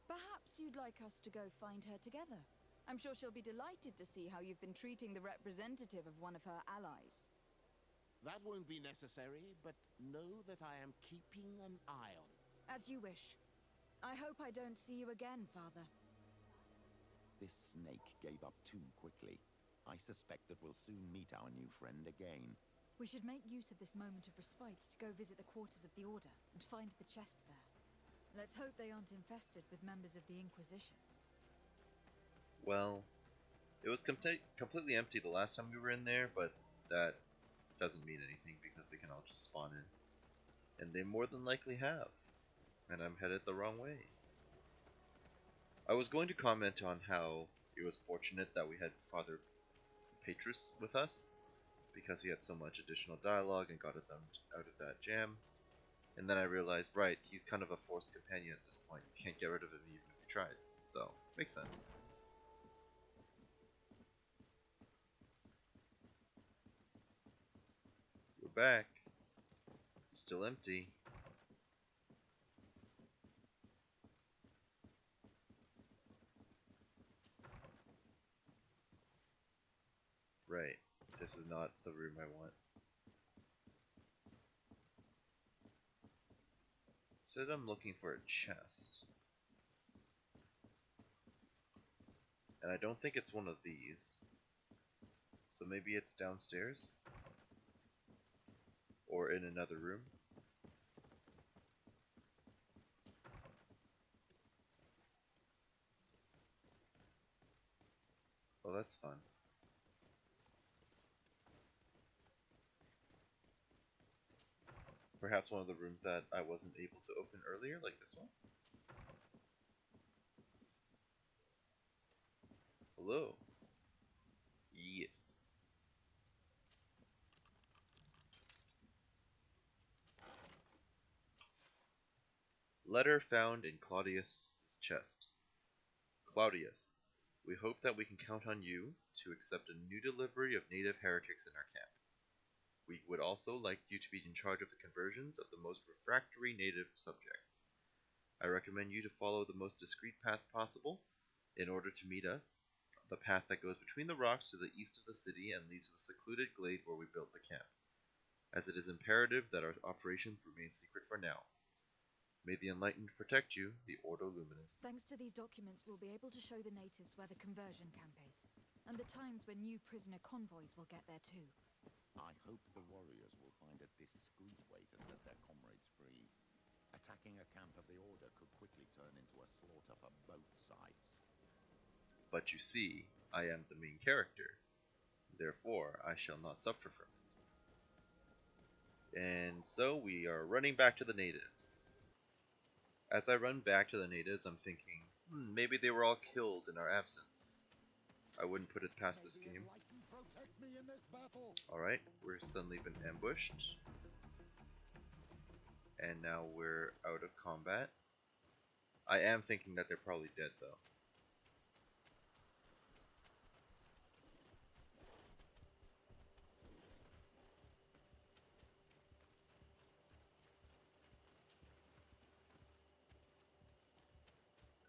Perhaps you'd like us to go find her together. I'm sure she'll be delighted to see how you've been treating the representative of one of her allies. That won't be necessary, but know that I am keeping an eye on him. As you wish. I hope I don't see you again, Father. This snake gave up too quickly. I suspect that we'll soon meet our new friend again. We should make use of this moment of respite to go visit the quarters of the Order and find the chest there. Let's hope they aren't infested with members of the Inquisition. Well, it was completely empty the last time we were in there, but that doesn't mean anything because they can all just spawn in. And they more than likely have. And I'm headed the wrong way. I was going to comment on how it was fortunate that we had Father Petrus with us, because he had so much additional dialogue and got us out of that jam. And then I realized, right, he's kind of a forced companion at this point. You can't get rid of him even if you tried. So, makes sense. We're back. Still empty. Right. This is not the room I want. Said I'm looking for a chest. And I don't think it's one of these. So maybe it's downstairs? Or in another room? Oh, that's fun. Perhaps one of the rooms that I wasn't able to open earlier, like this one? Hello? Yes. Letter found in Claudius' chest. Claudius, we hope that we can count on you to accept a new delivery of native heretics in our camp. We would also like you to be in charge of the conversions of the most refractory native subjects. I recommend you to follow the most discreet path possible in order to meet us, the path that goes between the rocks to the east of the city and leads to the secluded glade where we built the camp. as it is imperative that our operations remain secret for now. May the Enlightened protect you, the Ordo Luminis. Thanks to these documents, we'll be able to show the natives where the conversion camp is, and the times when new prisoner convoys will get there too. I hope the warriors will find a discreet way to set their comrades free. Attacking a camp of the Order could quickly turn into a slaughter for both sides. But you see, I am the main character. Therefore, I shall not suffer from it. And so we are running back to the natives. As I run back to the natives, I'm thinking, maybe they were all killed in our absence. I wouldn't put it past this game. Alright, we're suddenly been ambushed. And now we're out of combat. I am thinking that they're probably dead though.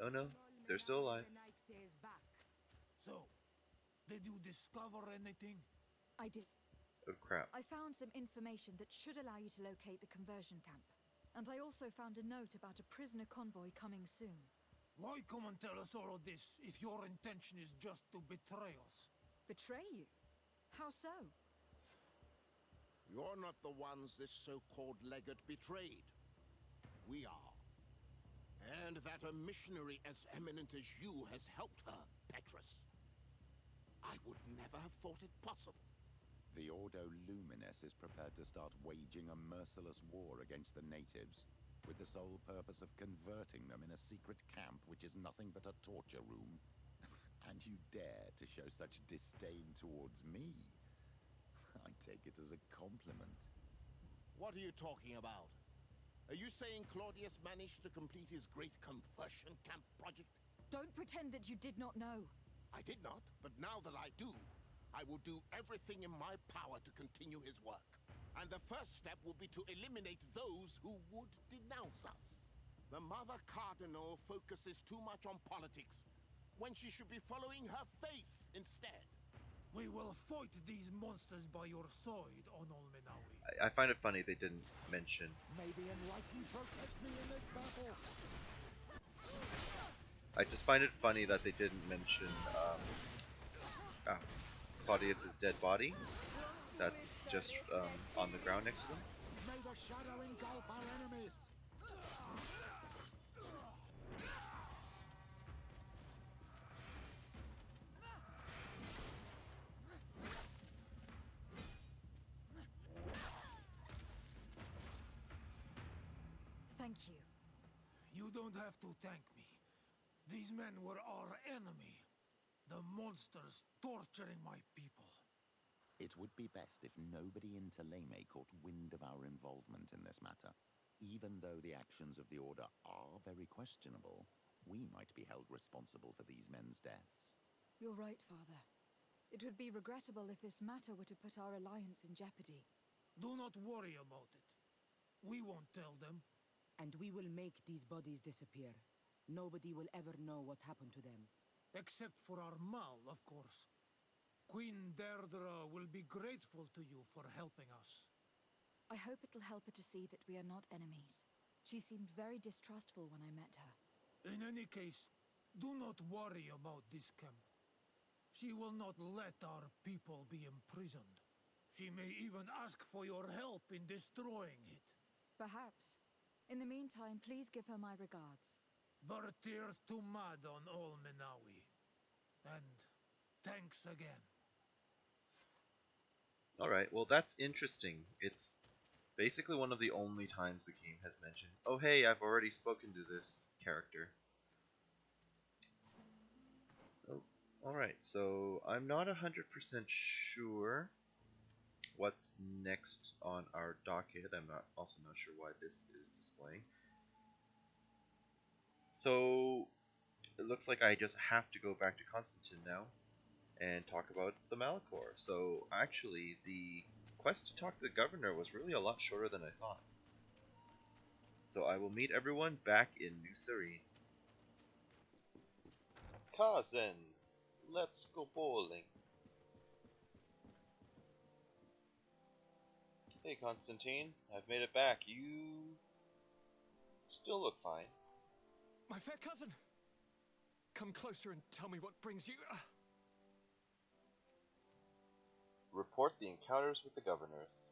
Oh no, they're still alive. So, did you discover anything? I did. Oh crap. I found some information that should allow you to locate the conversion camp. And I also found a note about a prisoner convoy coming soon. Why come and tell us all of this if your intention is just to betray us? Betray you? How so? You're not the ones this so-called legate betrayed. We are. And that a missionary as eminent as you has helped her, Petrus. I would never have thought it possible. The Ordo Luminis is prepared to start waging a merciless war against the natives, with the sole purpose of converting them in a secret camp which is nothing but a torture room. And you dare to show such disdain towards me? I take it as a compliment. What are you talking about? Are you saying Claudius managed to complete his great conversion camp project? Don't pretend that you did not know. I did not, but now that I do, I will do everything in my power to continue his work. And the first step will be to eliminate those who would denounce us. The Mother Cardinal focuses too much on politics, when she should be following her faith instead. We will fight these monsters by your side, on Olmenawi. I find it funny they didn't mention. May the Enlightened protect me in this battle. I just find it funny that they didn't mention Claudius's dead body. That's just on the ground next to them. May the shadow engulf our enemies. Thank you. You don't have to thank me. These men were our enemy. The monsters torturing my people. It would be best if nobody in Teleme caught wind of our involvement in this matter. Even though the actions of the Order are very questionable, we might be held responsible for these men's deaths. You're right, Father. It would be regrettable if this matter were to put our alliance in jeopardy. Do not worry about it. We won't tell them. And we will make these bodies disappear. Nobody will ever know what happened to them. Except for our Mal, of course. Queen Deirdre will be grateful to you for helping us. I hope it'll help her to see that we are not enemies. She seemed very distrustful when I met her. In any case, do not worry about this camp. She will not let our people be imprisoned. She may even ask for your help in destroying it. Perhaps. In the meantime, please give her my regards. Bertir Tumad on Olmenawi. And thanks again. Alright, well that's interesting. It's basically one of the only times the game has mentioned, oh hey, I've already spoken to this character. Oh, alright, so I'm not 100% sure what's next on our docket. I'm also not sure why this is displaying. So it looks like I just have to go back to Constantine now and talk about the Malachor. So actually the quest to talk to the governor was really a lot shorter than I thought. So I will meet everyone back in New Serene. Cousin, let's go bowling. Hey Constantine, I've made it back. You still look fine. My fair cousin! Come closer and tell me what brings you... Report the encounters with the governors.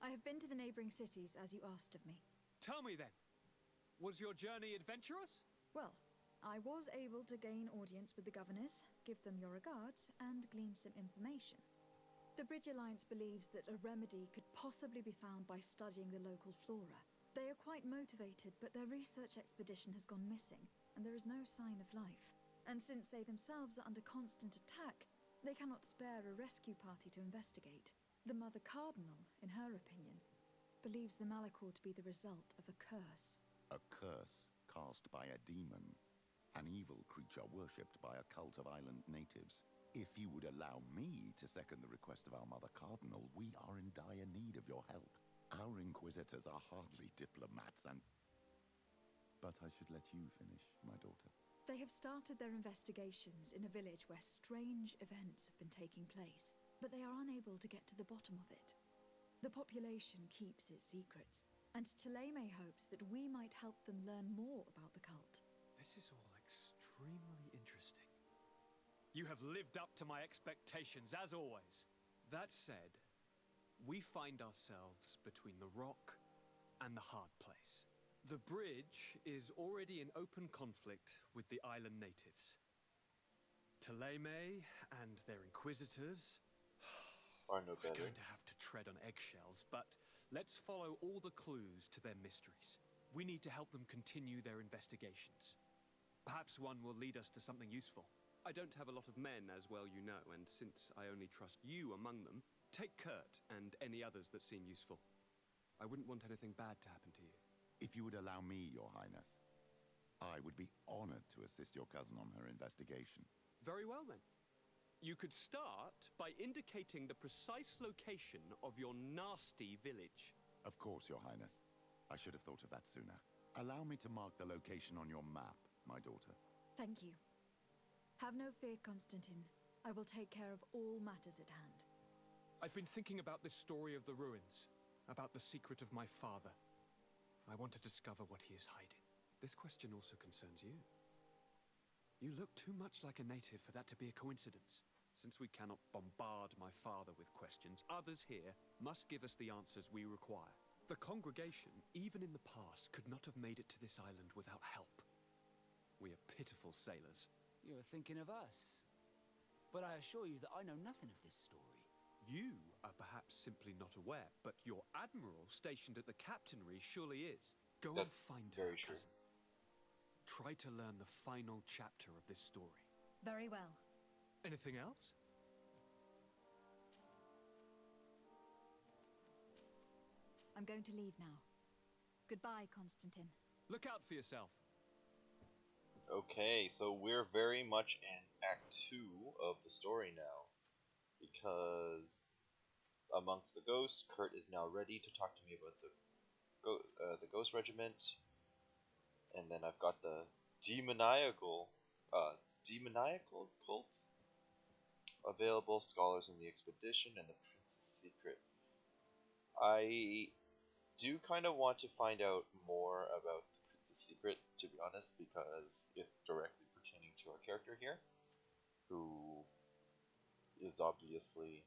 I have been to the neighboring cities, as you asked of me. Tell me then, was your journey adventurous? Well, I was able to gain audience with the governors, give them your regards, and glean some information. The Bridge Alliance believes that a remedy could possibly be found by studying the local flora. They are quite motivated, but their research expedition has gone missing, and there is no sign of life. And since they themselves are under constant attack, they cannot spare a rescue party to investigate. The Mother Cardinal, in her opinion, believes the Malachor to be the result of a curse. A curse cast by a demon. An evil creature worshipped by a cult of island natives. If you would allow me to second the request of our Mother Cardinal, we are in dire need of your help. Our inquisitors are hardly diplomats and... But I should let you finish, my daughter. They have started their investigations in a village where strange events have been taking place, but they are unable to get to the bottom of it. The population keeps its secrets, and Taleme hopes that we might help them learn more about the cult. This is all extremely interesting. You have lived up to my expectations, as always. That said, we find ourselves between the rock and the hard place. The bridge is already in open conflict with the island natives. Taleme and their inquisitors Are no we're better. going to have to tread on eggshells, but let's follow all the clues to their mysteries. We need to help them continue their investigations. Perhaps one will lead us to something useful. I don't have a lot of men, as well you know, and since I only trust you among them, take Kurt and any others that seem useful. I wouldn't want anything bad to happen to you. If you would allow me, Your Highness, I would be honored to assist your cousin on her investigation. Very well, then. You could start by indicating the precise location of your nasty village. Of course, Your Highness. I should have thought of that sooner. Allow me to mark the location on your map, my daughter. Thank you. Have no fear, Constantine. I will take care of all matters at hand. I've been thinking about this story of the ruins, about the secret of my father. I want to discover what he is hiding. This question also concerns you. You look too much like a native for that to be a coincidence. Since we cannot bombard my father with questions, others here must give us the answers we require. The congregation, even in the past, could not have made it to this island without help. We are pitiful sailors. You're thinking of us. But I assure you that I know nothing of this story. You are perhaps simply not aware, but your admiral stationed at the captainry surely is. Go and find her, cousin. Try to learn the final chapter of this story. Very well. Anything else? I'm going to leave now. Goodbye, Constantine. Look out for yourself. Okay, so we're very much in Act 2 of the story now. Because amongst the ghosts, Kurt is now ready to talk to me about the Ghost Regiment. And then I've got the demoniacal cult available, scholars in the expedition, and the Prince's Secret. I do kind of want to find out more about the Prince's Secret, to be honest, because it's directly pertaining to our character here, who is obviously,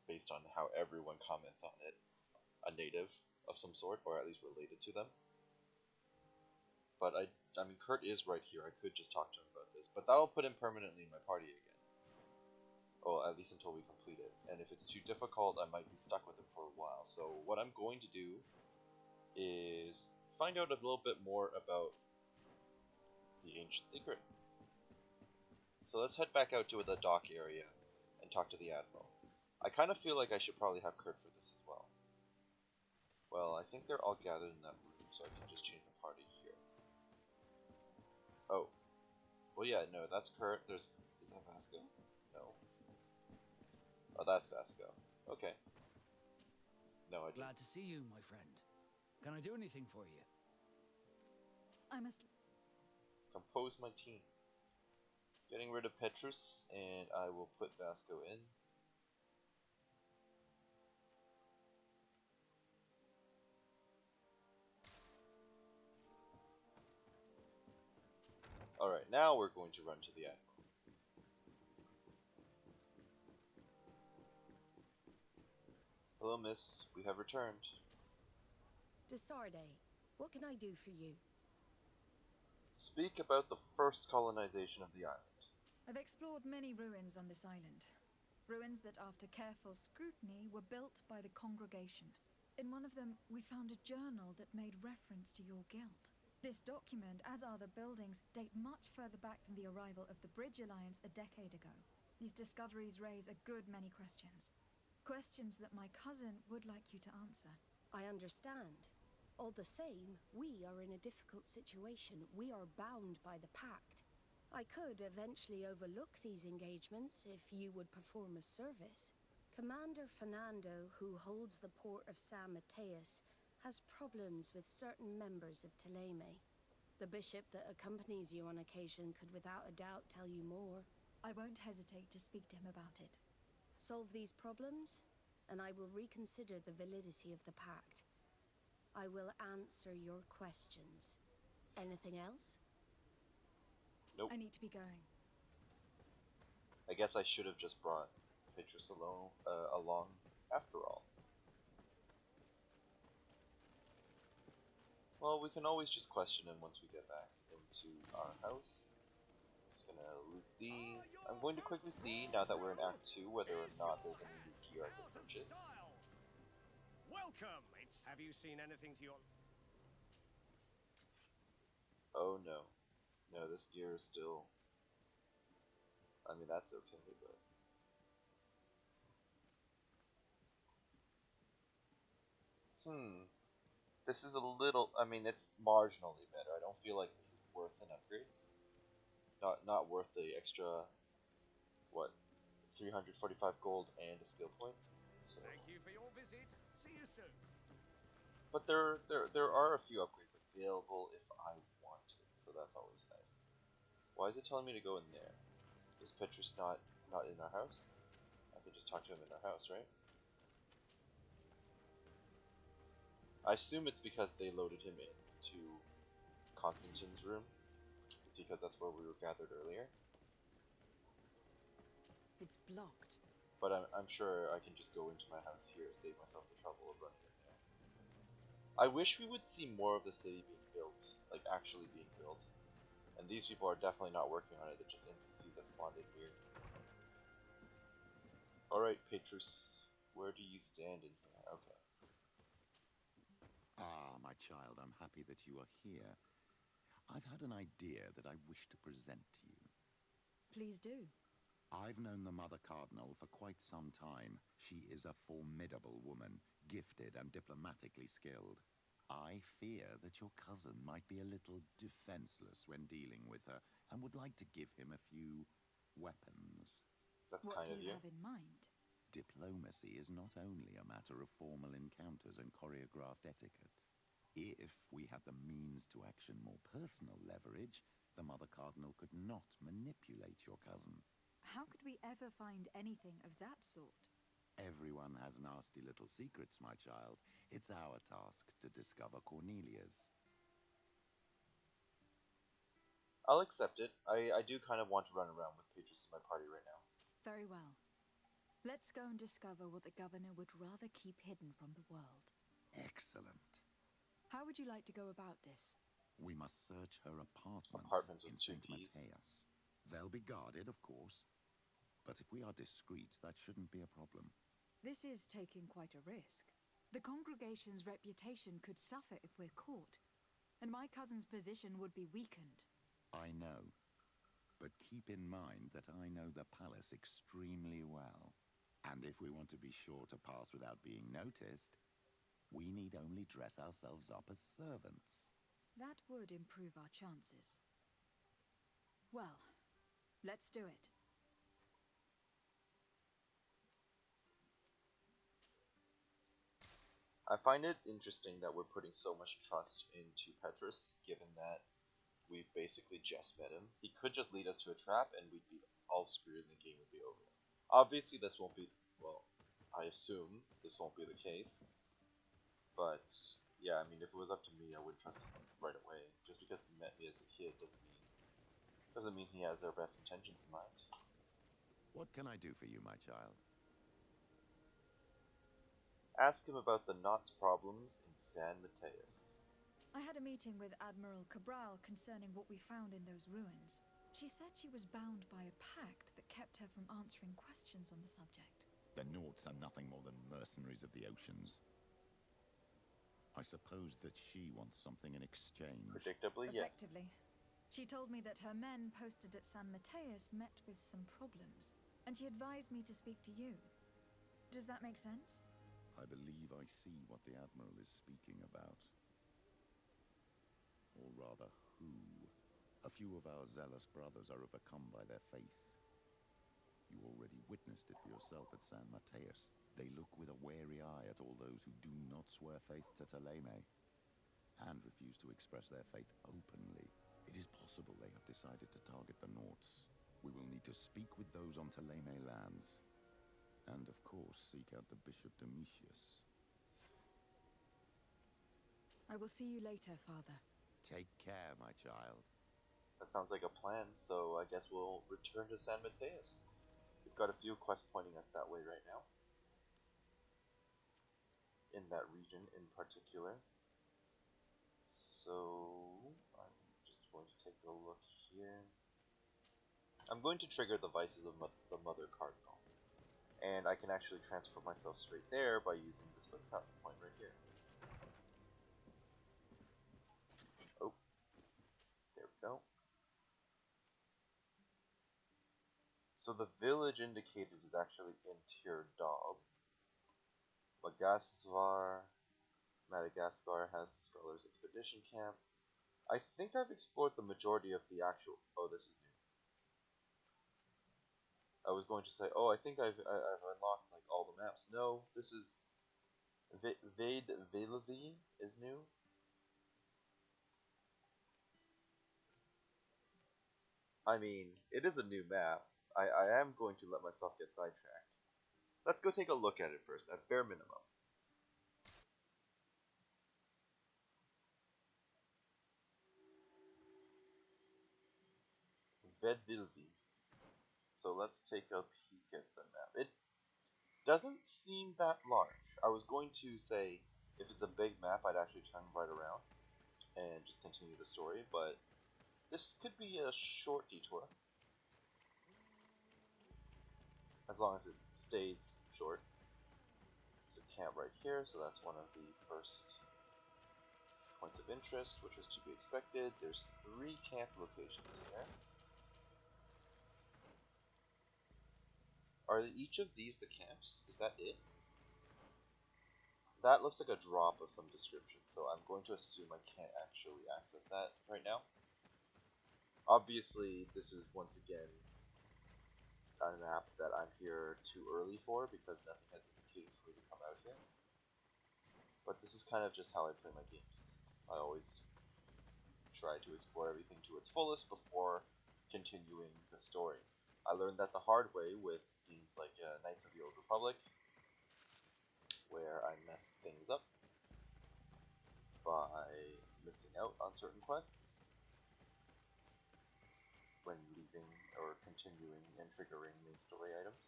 based on how everyone comments on it, a native of some sort, or at least related to them. But I mean, Kurt is right here. I could just talk to him about this, but that'll put him permanently in my party again. Well, at least until we complete it. And if it's too difficult, I might be stuck with him for a while. So what I'm going to do is find out a little bit more about the ancient secret. So let's head back out to the dock area and talk to the Admiral. I kind of feel like I should probably have Kurt for this as well. Well, I think they're all gathered in that room, so I can just change the party here. Oh. Well, yeah, no, that's Kurt. Is that Vasco? No. Oh, that's Vasco. Okay. No, I Glad to see you, my friend. Can I do anything for you? I must compose my team. Getting rid of Petrus, and I will put Vasco in. Alright, now we're going to run to the island. Hello, miss. We have returned. Desarde, what can I do for you? Speak about the first colonization of the island. I've explored many ruins on this island. Ruins that, after careful scrutiny, were built by the congregation. In one of them, we found a journal that made reference to your guild. This document, as are the buildings, date much further back than the arrival of the Bridge Alliance a decade ago. These discoveries raise a good many questions. Questions that my cousin would like you to answer. I understand. All the same, we are in a difficult situation. We are bound by the pact. I could eventually overlook these engagements if you would perform a service. Commander Fernando, who holds the port of San Matheus, has problems with certain members of Teleme. The bishop that accompanies you on occasion could without a doubt tell you more. I won't hesitate to speak to him about it. Solve these problems, and I will reconsider the validity of the pact. I will answer your questions. Anything else? Nope. I need to be going. I guess I should have just brought Petrus along after all. Well, we can always just question him once we get back into our house. Just gonna loot these. I'm going to quickly see, now that we're in Act 2, whether or not there's any new gear I can purchase. Welcome! Have you seen anything to your... Oh no. No, this gear is still... I mean, that's okay, but... This is a little... I mean, it's marginally better. I don't feel like this is worth an upgrade. Not worth the extra... What? 345 gold and a skill point. So... Thank you for your visit. See you soon. But there are a few upgrades available if I want it, so that's always nice. Why is it telling me to go in there? Is Petrus not in our house? I can just talk to him in our house, right? I assume it's because they loaded him into Constantine's room, because that's where we were gathered earlier. It's blocked. But I'm sure I can just go into my house here, save myself the trouble of running in there. I wish we would see more of the city being built, like actually being built. And these people are definitely not working on it, they're just NPCs that spawned in here. Alright, Petrus, where do you stand in here? Okay. Ah, my child, I'm happy that you are here. I've had an idea that I wish to present to you. Please do. I've known the Mother Cardinal for quite some time. She is a formidable woman, gifted and diplomatically skilled. I fear that your cousin might be a little defenseless when dealing with her, and would like to give him a few weapons. That's What kind do of you you. have in mind? Diplomacy is not only a matter of formal encounters and choreographed etiquette. If we had the means to action more personal leverage, the Mother Cardinal could not manipulate your cousin. How could we ever find anything of that sort? Everyone has nasty little secrets, my child. It's our task to discover Cornelia's. I'll accept it. I do kind of want to run around with Petrus in my party right now. Very well. Let's go and discover what the governor would rather keep hidden from the world. Excellent. How would you like to go about this? We must search her Apartments in with 2 St. keys. Matheus. They'll be guarded, of course. But if we are discreet, that shouldn't be a problem. This is taking quite a risk. The congregation's reputation could suffer if we're caught, and my cousin's position would be weakened. I know. But keep in mind that I know the palace extremely well. And if we want to be sure to pass without being noticed, we need only dress ourselves up as servants. That would improve our chances. Well, let's do it. I find it interesting that we're putting so much trust into Petrus, given that we've basically just met him. He could just lead us to a trap and we'd be all screwed and the game would be over. Obviously this won't be, well, I assume this won't be the case. But, yeah, I mean, if it was up to me, I wouldn't trust him right away. Just because he met me as a kid doesn't mean Doesn't mean he has their best intentions in mind. What can I do for you, my child? Ask him about the Knots problems in San Matheus. I had a meeting with Admiral Cabral concerning what we found in those ruins. She said she was bound by a pact that kept her from answering questions on the subject. The Nauts are nothing more than mercenaries of the oceans. I suppose that she wants something in exchange. Predictably, yes. Effectively. She told me that her men posted at San Matheus met with some problems, and she advised me to speak to you. Does that make sense? I believe I see what the Admiral is speaking about. Or rather, who. A few of our zealous brothers are overcome by their faith. You already witnessed it for yourself at San Matheus. They look with a wary eye at all those who do not swear faith to Thélème, and refuse to express their faith openly. It is possible they have decided to target the Nauts. We will need to speak with those on Thélème lands. And of course, seek out the Bishop Domitius. I will see you later, Father. Take care, my child. That sounds like a plan, so I guess we'll return to San Matheus. We've got a few quests pointing us that way right now. In that region in particular. So, I'm just going to take a look here. I'm going to trigger the vices of the Mother Cardinal. And I can actually transfer myself straight there by using this point right here. Oh, there we go. So the village indicated is actually in Tir Daub. Madagascar has the Scholars Expedition Camp. I think I've explored the majority of the actual... Oh, this is new. I was going to say, oh, I think I've unlocked like all the maps. No, this is... Vade Velevi is new. I mean, it is a new map. I am going to let myself get sidetracked. Let's go take a look at it first, at bare minimum. Vedvilvi. So let's take a peek at the map. It doesn't seem that large. I was going to say, if it's a big map, I'd actually turn right around and just continue the story, but this could be a short detour. As long as it stays short. There's a camp right here, so that's one of the first points of interest, which is to be expected. There's 3 camp locations here. Are each of these the camps? Is that it? That looks like a drop of some description, so I'm going to assume I can't actually access that right now. Obviously, this is once again a map that I'm here too early for because nothing has indicated for me to come out here. But this is kind of just how I play my games. I always try to explore everything to its fullest before continuing the story. I learned that the hard way with games like Knights of the Old Republic, where I messed things up by missing out on certain quests when leaving or continuing and triggering main story items.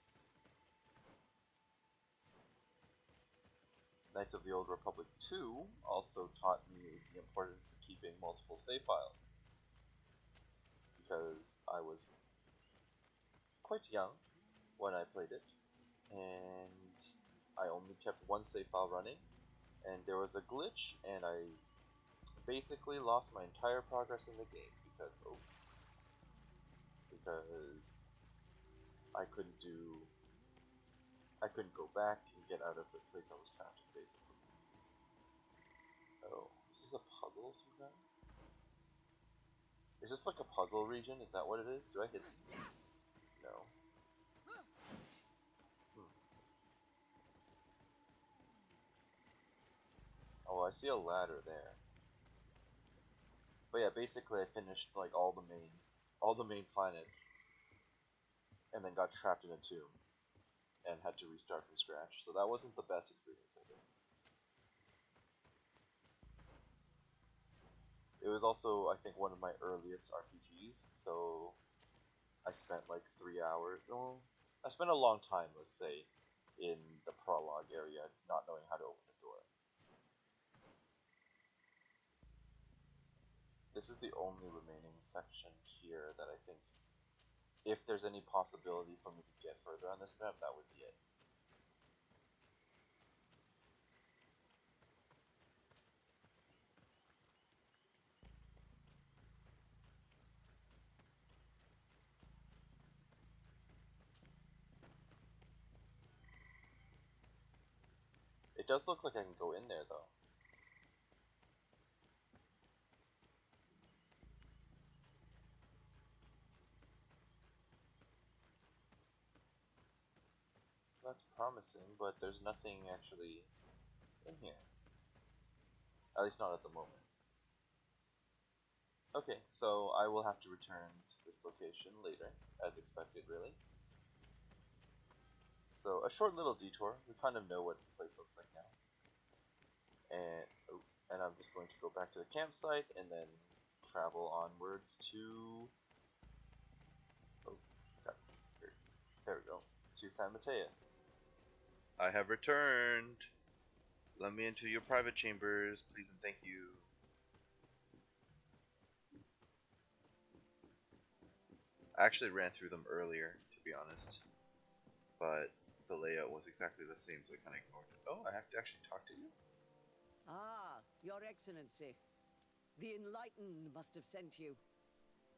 Knights of the Old Republic 2 also taught me the importance of keeping multiple save files, because I was quite young when I played it, and I only kept one save file running, and there was a glitch, and I basically lost my entire progress in the game because I couldn't go back and get out of the place I was trapped in, basically. Oh, is this a puzzle of some kind? Is this like a puzzle region? Is that what it is? Do I hit... No. Oh, I see a ladder there. But yeah, basically I finished like all the main planets, and then got trapped in a tomb and had to restart from scratch. So that wasn't the best experience I did. It was also, I think, one of my earliest RPGs, so I spent like 3 hours. No, I spent a long time, let's say, in the prologue area, not knowing how to open a door. This is the only remaining section here that I think, if there's any possibility for me to get further on this map, that would be it. It does look like I can go in there, though. That's promising, but there's nothing actually in here. At least not at the moment. Okay, so I will have to return to this location later, as expected, really. So, a short little detour. We kind of know what the place looks like now. And I'm just going to go back to the campsite and then travel onwards to... Oh, crap. There we go. To San Matheus. I have returned. Let me into your private chambers, please and thank you. I actually ran through them earlier, to be honest. But the layout was exactly the same, so I kind of ignored it. Oh, I have to actually talk to you? Ah, Your Excellency. The Enlightened must have sent you.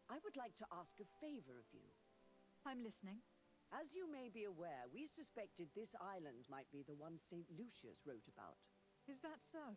I would like to ask a favor of you. I'm listening. As you may be aware, we suspected this island might be the one St. Lucius wrote about. Is that so?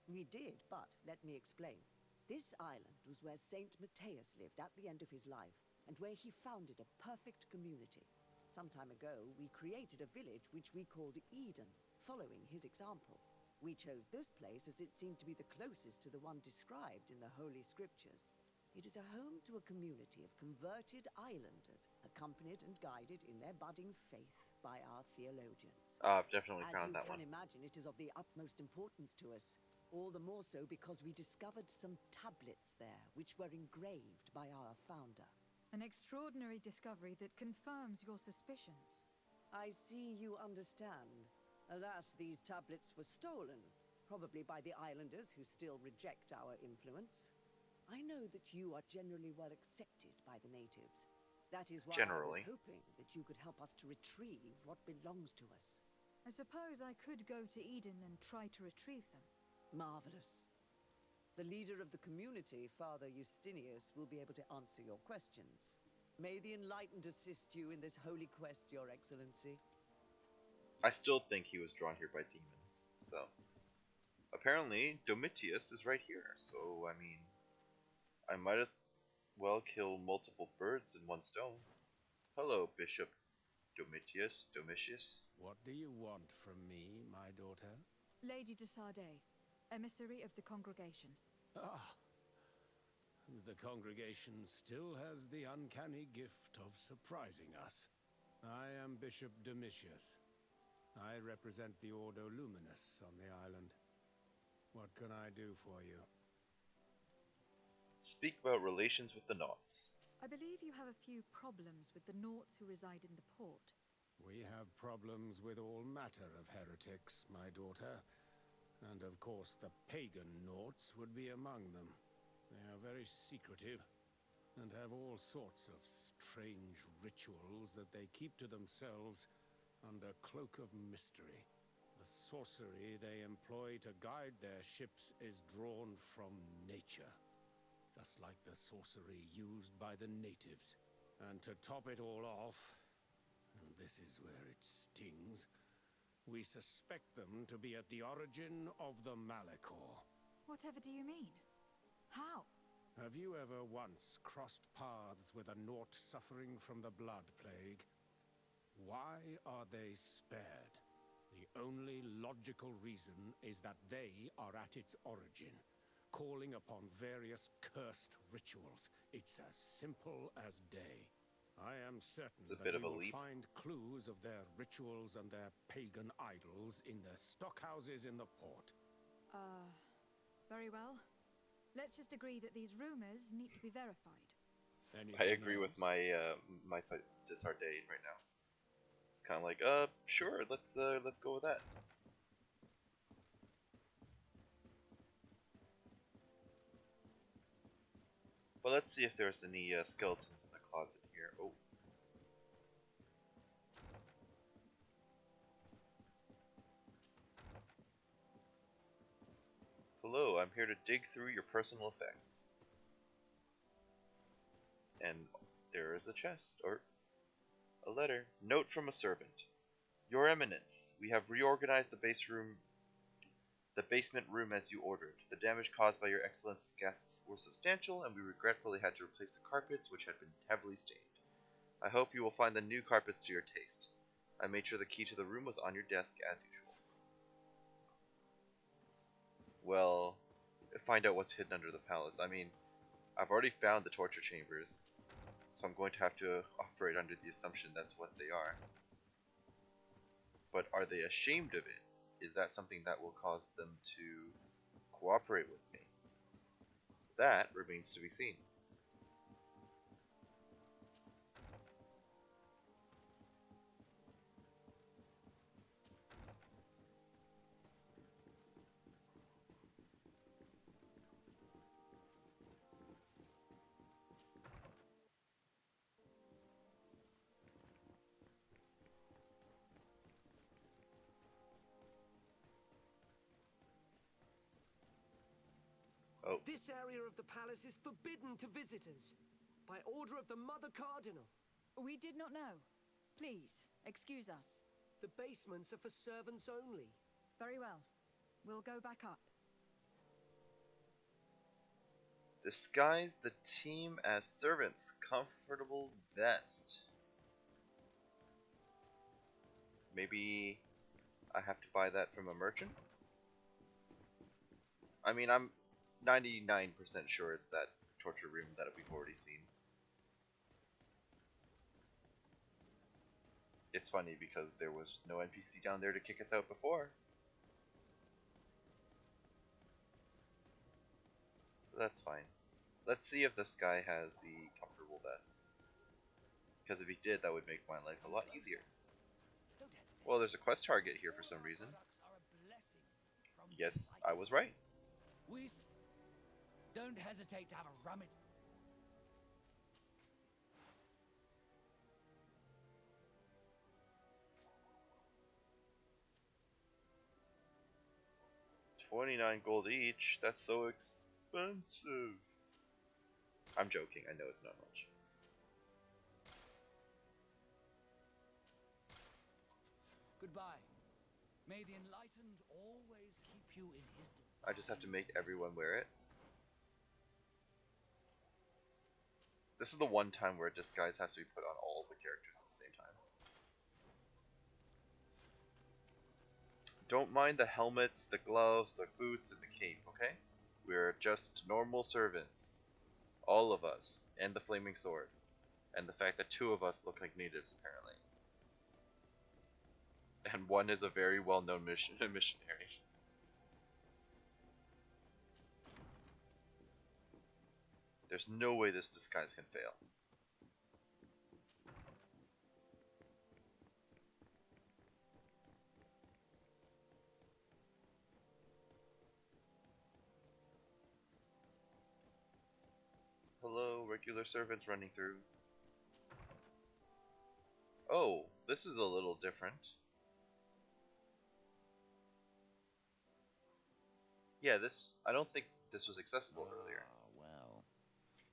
We did, but let me explain. This island was where St. Matheus lived at the end of his life, and where he founded a perfect community. Some time ago, we created a village which we called Eden, following his example. We chose this place as it seemed to be the closest to the one described in the Holy Scriptures. It is a home to a community of converted islanders, accompanied and guided in their budding faith by our theologians. I've definitely found that one. As you can imagine, it is of the utmost importance to us. All the more so because we discovered some tablets there, which were engraved by our founder. An extraordinary discovery that confirms your suspicions. I see you understand. Alas, these tablets were stolen, probably by the islanders who still reject our influence. I know that you are generally well accepted by the natives. That is why I was hoping that you could help us to retrieve what belongs to us. I suppose I could go to Eden and try to retrieve them. Marvelous. The leader of the community, Father Justinius, will be able to answer your questions. May the Enlightened assist you in this holy quest, Your Excellency. I still think he was drawn here by demons, so... Apparently, Domitius is right here, so, I mean... I might as well kill multiple birds in one stone. Hello, Bishop Domitius. What do you want from me, my daughter? Lady de Sardet, emissary of the congregation. Ah, the congregation still has the uncanny gift of surprising us. I am Bishop Domitius. I represent the Ordo Luminous on the island. What can I do for you? Speak about relations with the Naughts. I believe you have a few problems with the Naughts who reside in the port. We have problems with all matter of heretics, my daughter. And of course the pagan Naughts would be among them. They are very secretive, and have all sorts of strange rituals that they keep to themselves under cloak of mystery. The sorcery they employ to guide their ships is drawn from nature, just like the sorcery used by the natives. And to top it all off, and this is where it stings, we suspect them to be at the origin of the Malachor. Whatever do you mean? How? Have you ever once crossed paths with a Naught suffering from the blood plague? Why are they spared? The only logical reason is that they are at its origin, calling upon various cursed rituals. It's as simple as day. I am certain that we will find clues of their rituals and their pagan idols in their stockhouses in the port. Very well. Let's just agree that these rumors need to be verified. I agree with my Desardane right now. It's kind of like, sure, let's go with that. But let's see if there's any skeletons in the closet here. Oh. Hello, I'm here to dig through your personal effects. And there is a chest, or a letter. Note from a servant. Your Eminence, we have reorganized the basement room as you ordered. The damage caused by your Excellence's guests were substantial, and we regretfully had to replace the carpets, which had been heavily stained. I hope you will find the new carpets to your taste. I made sure the key to the room was on your desk as usual. Well, find out what's hidden under the palace. I mean, I've already found the torture chambers, so I'm going to have to operate under the assumption that's what they are. But are they ashamed of it? Is that something that will cause them to cooperate with me? That remains to be seen. Oh. This area of the palace is forbidden to visitors, by order of the Mother Cardinal. We did not know. Please, excuse us. The basements are for servants only. Very well. We'll go back up. Disguise the team as servants. Comfortable vest. Maybe I have to buy that from a merchant? I mean, I'm 99% sure it's that torture room that we've already seen. It's funny because there was no NPC down there to kick us out before. That's fine. Let's see if this guy has the comfortable vests. Because if he did, that would make my life a lot easier. Well, there's a quest target here for some reason. Yes, I was right. Don't hesitate to have a rummage. $29 gold each. That's so expensive. I'm joking. I know it's not much. Goodbye. May the enlightened always keep you in his divine. I just have to make everyone wear it. This is the one time where a disguise has to be put on all the characters at the same time. Don't mind the helmets, the gloves, the boots, and the cape, okay? We're just normal servants. All of us. And the flaming sword. And the fact that 2 of us look like natives, apparently. And 1 is a very well-known missionary. There's no way this disguise can fail. Hello, regular servants running through. Oh, this is a little different. Yeah, I don't think this was accessible earlier. Well,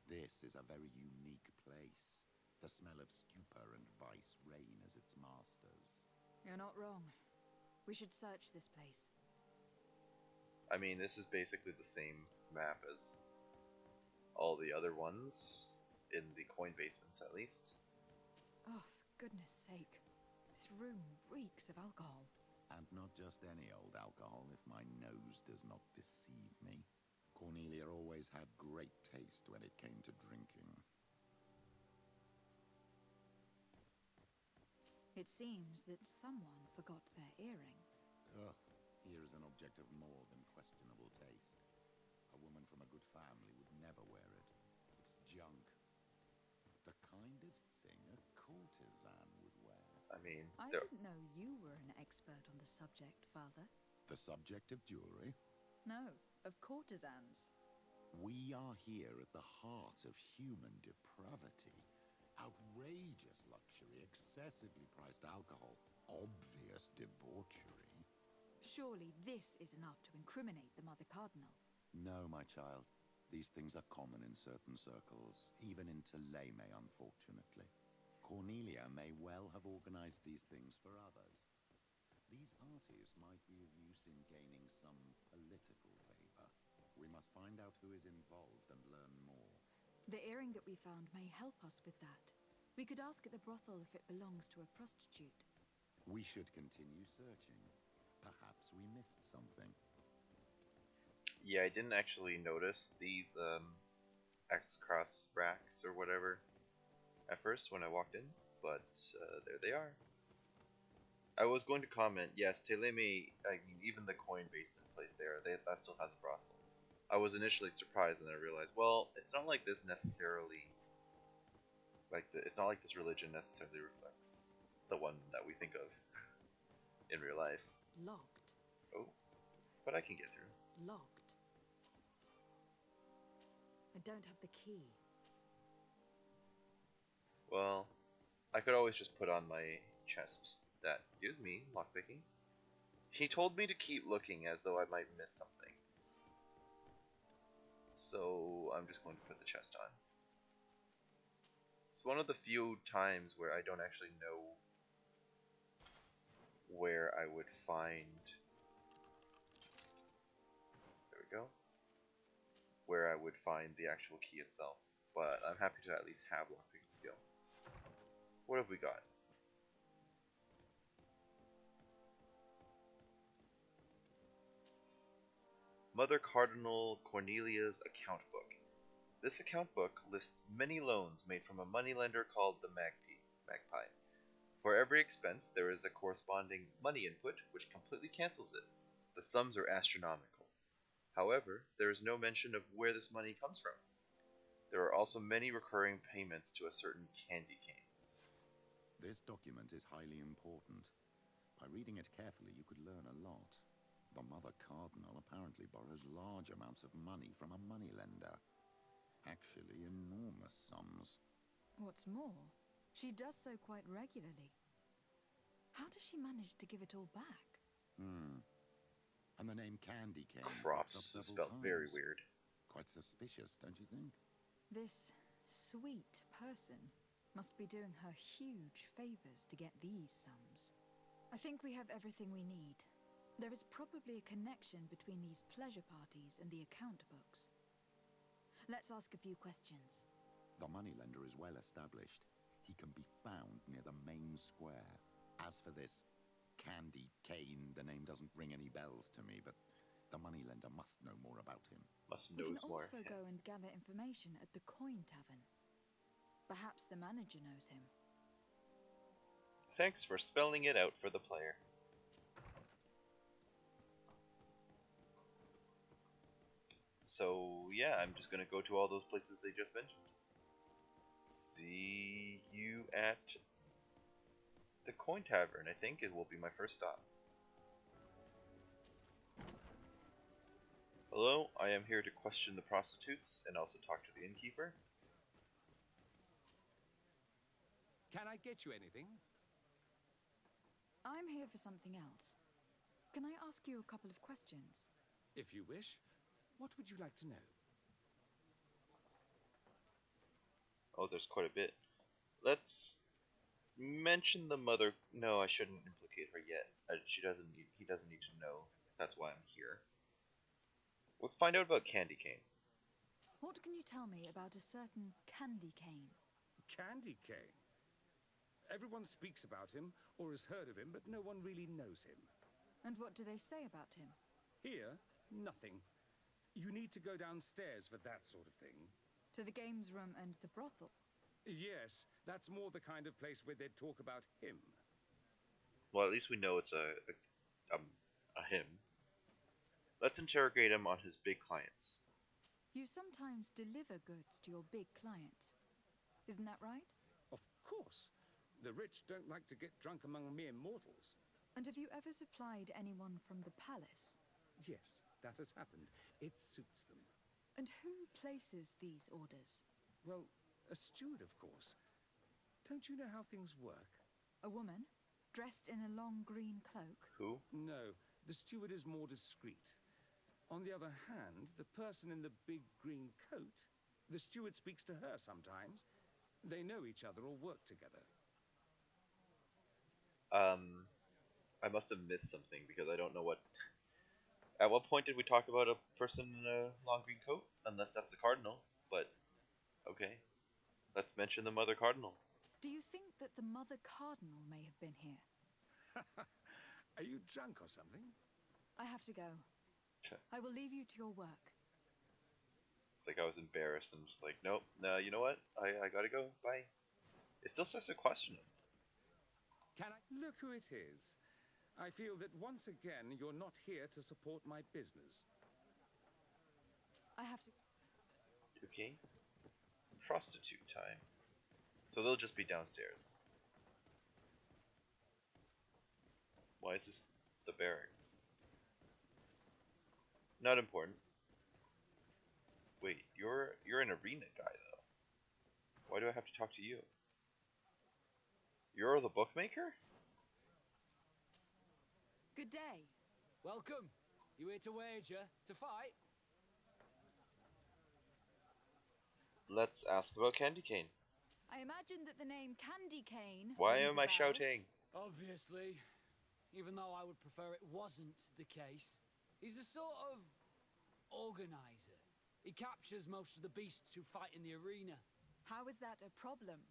this is a very unique place. The smell of stupor and vice reign as its masters. You're not wrong. We should search this place. I mean, this is basically the same map as all the other ones, in the coin basements at least. Oh, for goodness sake. This room reeks of alcohol. And not just any old alcohol, if my nose does not deceive me. Cornelia always had great taste when it came to drinking. It seems that someone forgot their earring. Ugh, here is an object of more than questionable taste. A woman from a good family would never wear it. It's junk. The kind of thing a courtesan would wear. I mean, I didn't know you were an expert on the subject, Father. The subject of jewelry? No, of courtesans. We are here at the heart of human depravity. Outrageous luxury, excessively priced alcohol, obvious debauchery. Surely this is enough to incriminate the Mother Cardinal. No, my child. These things are common in certain circles, even in Tuleme, unfortunately. Cornelia may well have organized these things for others. These parties might be of use in gaining some political favor. We must find out who is involved and learn more. The earring that we found may help us with that. We could ask at the brothel if it belongs to a prostitute. We should continue searching. Perhaps we missed something. yeah, I didn't actually notice these X-cross racks or whatever at first when I walked in, but there they are. I was going to comment, yes, Teleme, I mean, even the coin basement place there, that still has a brothel. I was initially surprised, and then I realized, well, it's not like this necessarily, it's not like this religion necessarily reflects the one that we think of in real life. Locked. Oh, but I can get through. Locked. I don't have the key. Well, I could always just put on my chest that, excuse me, lockpicking. He told me to keep looking as though I might miss something. So I'm just going to put the chest on. It's one of the few times where I don't actually know where I would find... There we go. Where I would find the actual key itself. But I'm happy to at least have lockpicking skill. What have we got? Mother Cardinal Cornelia's account book. This account book lists many loans made from a moneylender called the Magpie. For every expense, there is a corresponding money input, which completely cancels it. The sums are astronomical. However, there is no mention of where this money comes from. There are also many recurring payments to a certain candy cane. This document is highly important. By reading it carefully, you could learn a lot. The Mother Cardinal apparently borrows large amounts of money from a moneylender. Actually, enormous sums. What's more, she does so quite regularly. How does she manage to give it all back? And the name Candy Cane Crops pops up is several spelled times. very weird. Quite suspicious, don't you think? This sweet person must be doing her huge favors to get these sums. I think we have everything we need. There is probably a connection between these pleasure parties and the account books. Let's ask a few questions. The moneylender is well established. He can be found near the main square. As for this Candy Cane, the name doesn't ring any bells to me, but the moneylender must know more about him. Must We knows can more. also go and gather information at the Coin Tavern. Perhaps the manager knows him. Thanks for spelling it out for the player. So, yeah, I'm just gonna go to all those places they just mentioned. See you at the Coin Tavern, I think it will be my first stop. Hello, I am here to question the prostitutes and also talk to the innkeeper. Can I get you anything? I'm here for something else. Can I ask you a couple of questions? If you wish. What would you like to know? Oh, there's quite a bit. Let's mention the mother. No, I shouldn't implicate her yet. He doesn't need to know. That's why I'm here. Let's find out about Candy Cane. What can you tell me about a certain Candy Cane? Candy Cane? Everyone speaks about him, or has heard of him, but no one really knows him. And what do they say about him? Here, nothing. You need to go downstairs for that sort of thing. To the games room and the brothel? Yes, that's more the kind of place where they'd talk about him. Well, at least we know it's a him. Let's interrogate him on his big clients. You sometimes deliver goods to your big clients. Isn't that right? Of course. The rich don't like to get drunk among mere mortals. And have you ever supplied anyone from the palace? Yes, that has happened. It suits them. And who places these orders? Well, a steward, of course. Don't you know how things work? A woman? Dressed in a long green cloak? Who? No, the steward is more discreet. On the other hand, the person in the big green coat, the steward speaks to her sometimes. They know each other or work together. I must have missed something because I don't know what. At what point did we talk about a person in a long green coat? Unless that's the cardinal, but okay. Let's mention the Mother Cardinal. Do you think that the Mother Cardinal may have been here? Are you drunk or something? I have to go. I will leave you to your work. It's like I was embarrassed and just like, nope, no, you know what? I gotta go. Bye. It still says to question him. Can I? Look who it is. I feel that once again you're not here to support my business. I have to... Okay. Prostitute time. So they'll just be downstairs. Why is this the barracks? Not important. Wait, you're an arena guy though. Why do I have to talk to you? You're the bookmaker? Good day. Welcome. You here to wager? To fight? Let's ask about Candy Cane. I imagine that the name Candy Cane... Why rings am a I bell. shouting? Obviously. Even though I would prefer it wasn't the case. He's a sort of organizer. He captures most of the beasts who fight in the arena. How is that a problem?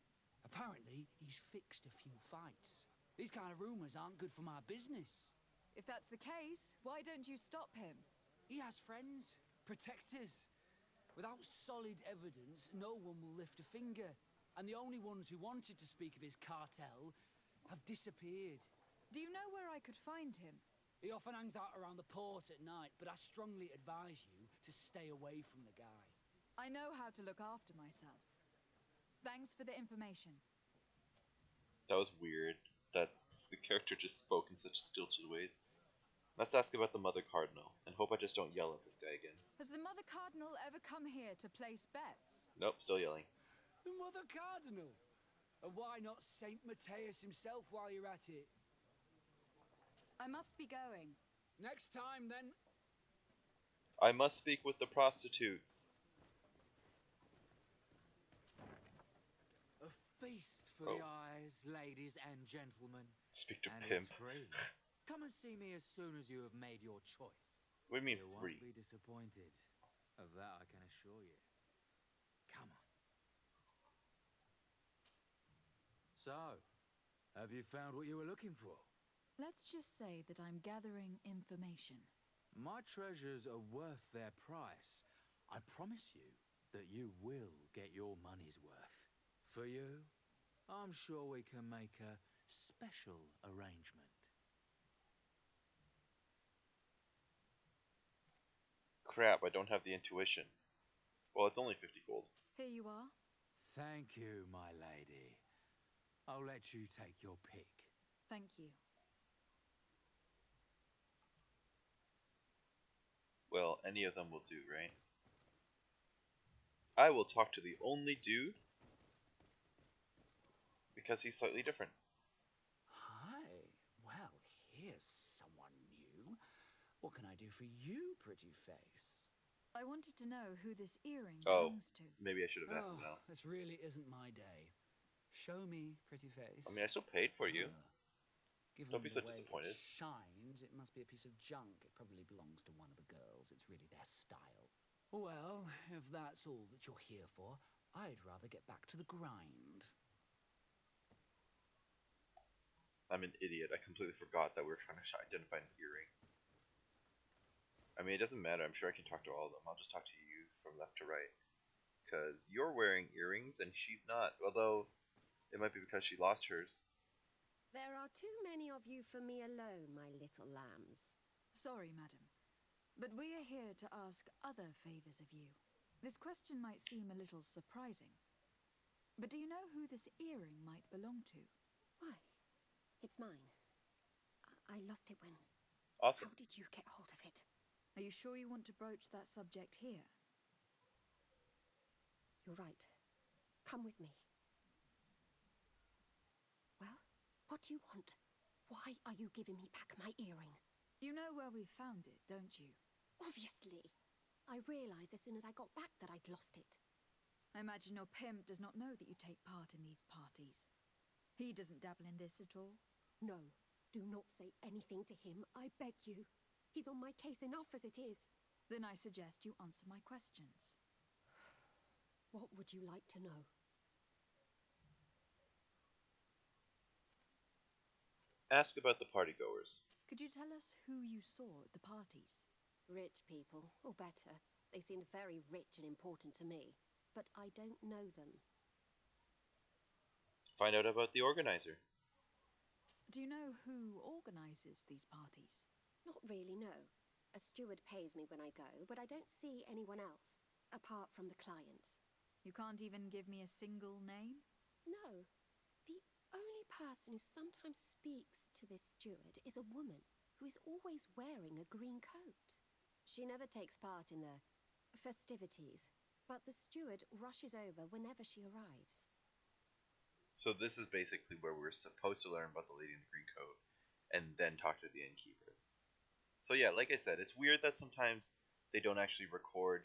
Apparently, he's fixed a few fights. These kind of rumors aren't good for my business. If that's the case, why don't you stop him? He has friends, protectors. Without solid evidence, no one will lift a finger. And the only ones who wanted to speak of his cartel have disappeared. Do you know where I could find him? He often hangs out around the port at night, but I strongly advise you to stay away from the guy. I know how to look after myself. Thanks for the information. That was weird. That the character just spoke in such stilted ways. Let's ask about the Mother Cardinal, and hope I just don't yell at this guy again. Has the Mother Cardinal ever come here to place bets? Nope, still yelling. The Mother Cardinal? And why not Saint Matheus himself while you're at it? I must be going. Next time, then. I must speak with the prostitutes. A feast for the eyes, ladies and gentlemen. Speak to and pimp. It's free. Come and see me as soon as you have made your choice. What do you mean you free? won't be disappointed. Of that I can assure you. Come on. So, have you found what you were looking for? Let's just say that I'm gathering information. My treasures are worth their price. I promise you that you will get your money's worth. For you, I'm sure we can make a special arrangement. Crap, I don't have the intuition. Well, it's only 50 gold. Here you are. Thank you, my lady. I'll let you take your pick. Thank you. Well, any of them will do, right? I will talk to the only dude because he's slightly different. Hi. Well, here's someone new. What can I do for you, pretty face? I wanted to know who this earring Oh, belongs to. maybe I should have asked someone else. This really isn't my day. Show me, pretty face. I mean, I still paid for you. Given Don't be so the way disappointed. It shines, it must be a piece of junk. It probably belongs to one of the girls. It's really their style. Well, if that's all that you're here for, I'd rather get back to the grind. I'm an idiot. I completely forgot that we were trying to identify an earring. I mean, it doesn't matter. I'm sure I can talk to all of them. I'll just talk to you from left to right. Because you're wearing earrings and she's not. Although, it might be because she lost hers. There are too many of you for me alone, my little lambs. Sorry, madam. But we are here to ask other favors of you. This question might seem a little surprising. But do you know who this earring might belong to? Why? It's mine. I lost it when... Awesome. How did you get hold of it? Are you sure you want to broach that subject here? You're right. Come with me. Well, what do you want? Why are you giving me back my earring? You know where we found it, don't you? Obviously. I realized as soon as I got back that I'd lost it. I imagine your pimp does not know that you take part in these parties. He doesn't dabble in this at all? No. Do not say anything to him, I beg you. He's on my case enough as it is. Then I suggest you answer my questions. What would you like to know? Ask about the partygoers. Could you tell us who you saw at the parties? Rich people, or better. They seemed very rich and important to me, but I don't know them. Find out about the organizer. Do you know who organizes these parties? Not really, no. A steward pays me when I go, but I don't see anyone else, apart from the clients. You can't even give me a single name? No. The only person who sometimes speaks to this steward is a woman who is always wearing a green coat. She never takes part in the festivities, but the steward rushes over whenever she arrives. So this is basically where we're supposed to learn about the lady in the green coat and then talk to the innkeeper. So yeah, like I said, it's weird that sometimes they don't actually record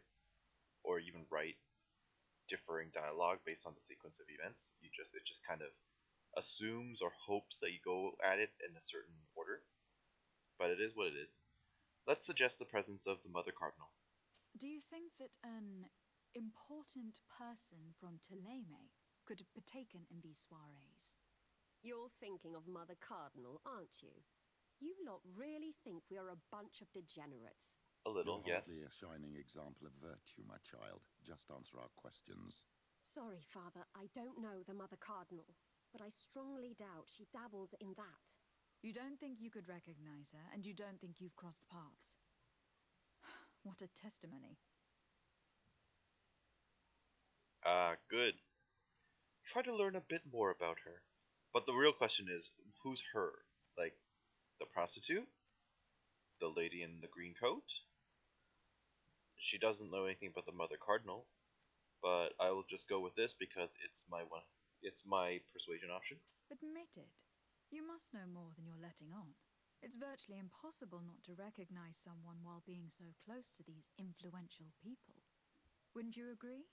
or even write differing dialogue based on the sequence of events. It just kind of assumes or hopes that you go at it in a certain order. But it is what it is. Let's suggest the presence of the Mother Cardinal. Do you think that an important person from Thélème could have partaken in these soirees? You're thinking of Mother Cardinal, aren't you? You lot really think we are a bunch of degenerates. A little, You're yes. hardly a shining example of virtue, my child. Just answer our questions. Sorry, Father, I don't know the Mother Cardinal, but I strongly doubt she dabbles in that. You don't think you could recognize her, and you don't think you've crossed paths. What a testimony. Good. Try to learn a bit more about her. But the real question is, who's her? Like, the prostitute? The lady in the green coat? She doesn't know anything about the Mother Cardinal, but I will just go with this because it's my persuasion option. Admit it. You must know more than you're letting on. It's virtually impossible not to recognize someone while being so close to these influential people. Wouldn't you agree?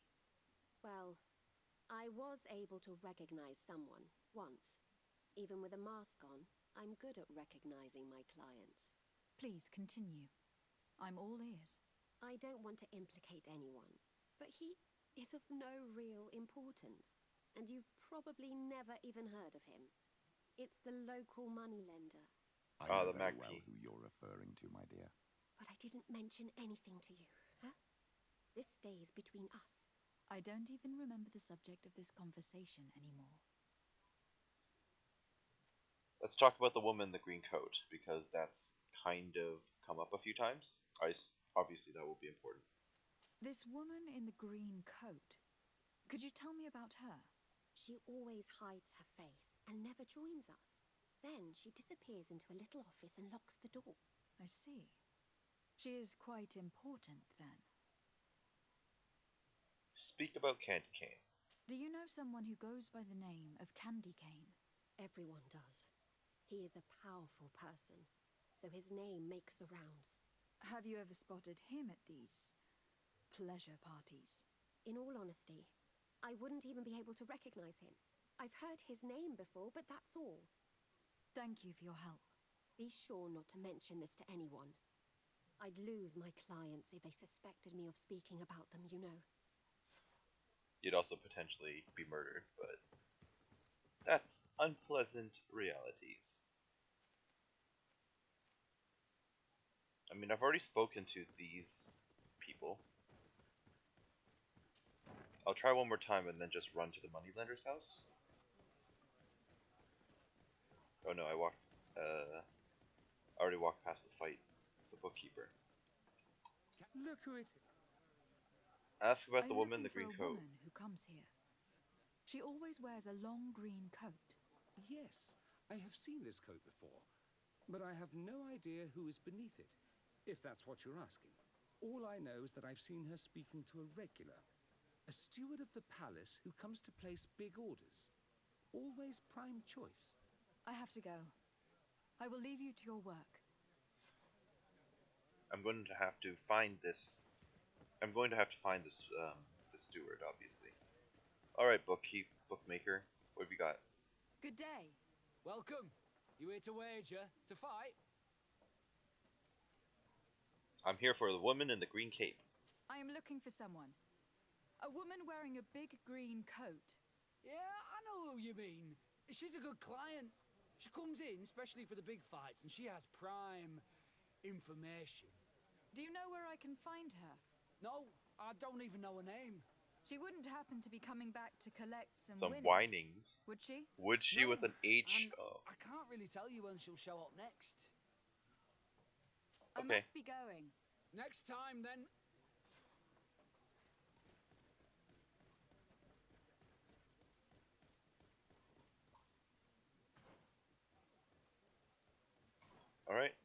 Well, I was able to recognize someone, once. Even with a mask on, I'm good at recognizing my clients. Please continue. I'm all ears. I don't want to implicate anyone, but he is of no real importance, and you've probably never even heard of him. It's the local moneylender. I know the very Magpie. well who you're referring to, my dear. But I didn't mention anything to you, huh? This stays between us. I don't even remember the subject of this conversation anymore. Let's talk about the woman in the green coat, because that's kind of come up a few times. Obviously, that will be important. This woman in the green coat. Could you tell me about her? She always hides her face and never joins us. Then she disappears into a little office and locks the door. I see. She is quite important, then. Speak about Candy Cane. Do you know someone who goes by the name of Candy Cane? Everyone does. He is a powerful person, so his name makes the rounds. Have you ever spotted him at these pleasure parties? In all honesty, I wouldn't even be able to recognize him. I've heard his name before, but that's all. Thank you for your help. Be sure not to mention this to anyone. I'd lose my clients if they suspected me of speaking about them, you know. You'd also potentially be murdered, but that's unpleasant realities. I mean, I've already spoken to these people. I'll try one more time and then just run to the moneylender's house. Oh no, I already walked past the fight, the bookkeeper. Look who it is. Ask about the I'm woman in looking the for green a coat. woman who comes here. She always wears a long green coat. Yes, I have seen this coat before, but I have no idea who is beneath it, if that's what you're asking. All I know is that I've seen her speaking to a regular, a steward of the palace who comes to place big orders. Always prime choice. I have to go. I will leave you to your work. I'm going to have to find this. I'm going to have to find this the steward, obviously. All right, bookmaker. What have you got? Good day. Welcome. You here to wager? To fight? I'm here for the woman in the green cape. I am looking for someone. A woman wearing a big green coat. Yeah, I know who you mean. She's a good client. She comes in especially for the big fights, and she has prime information. Do you know where I can find her? No, I don't even know her name. She wouldn't happen to be coming back to collect some whinings, would she? Would she, No, with an H? and Oh. I can't really tell you when she'll show up next. I must be going. Next time, then. Alright,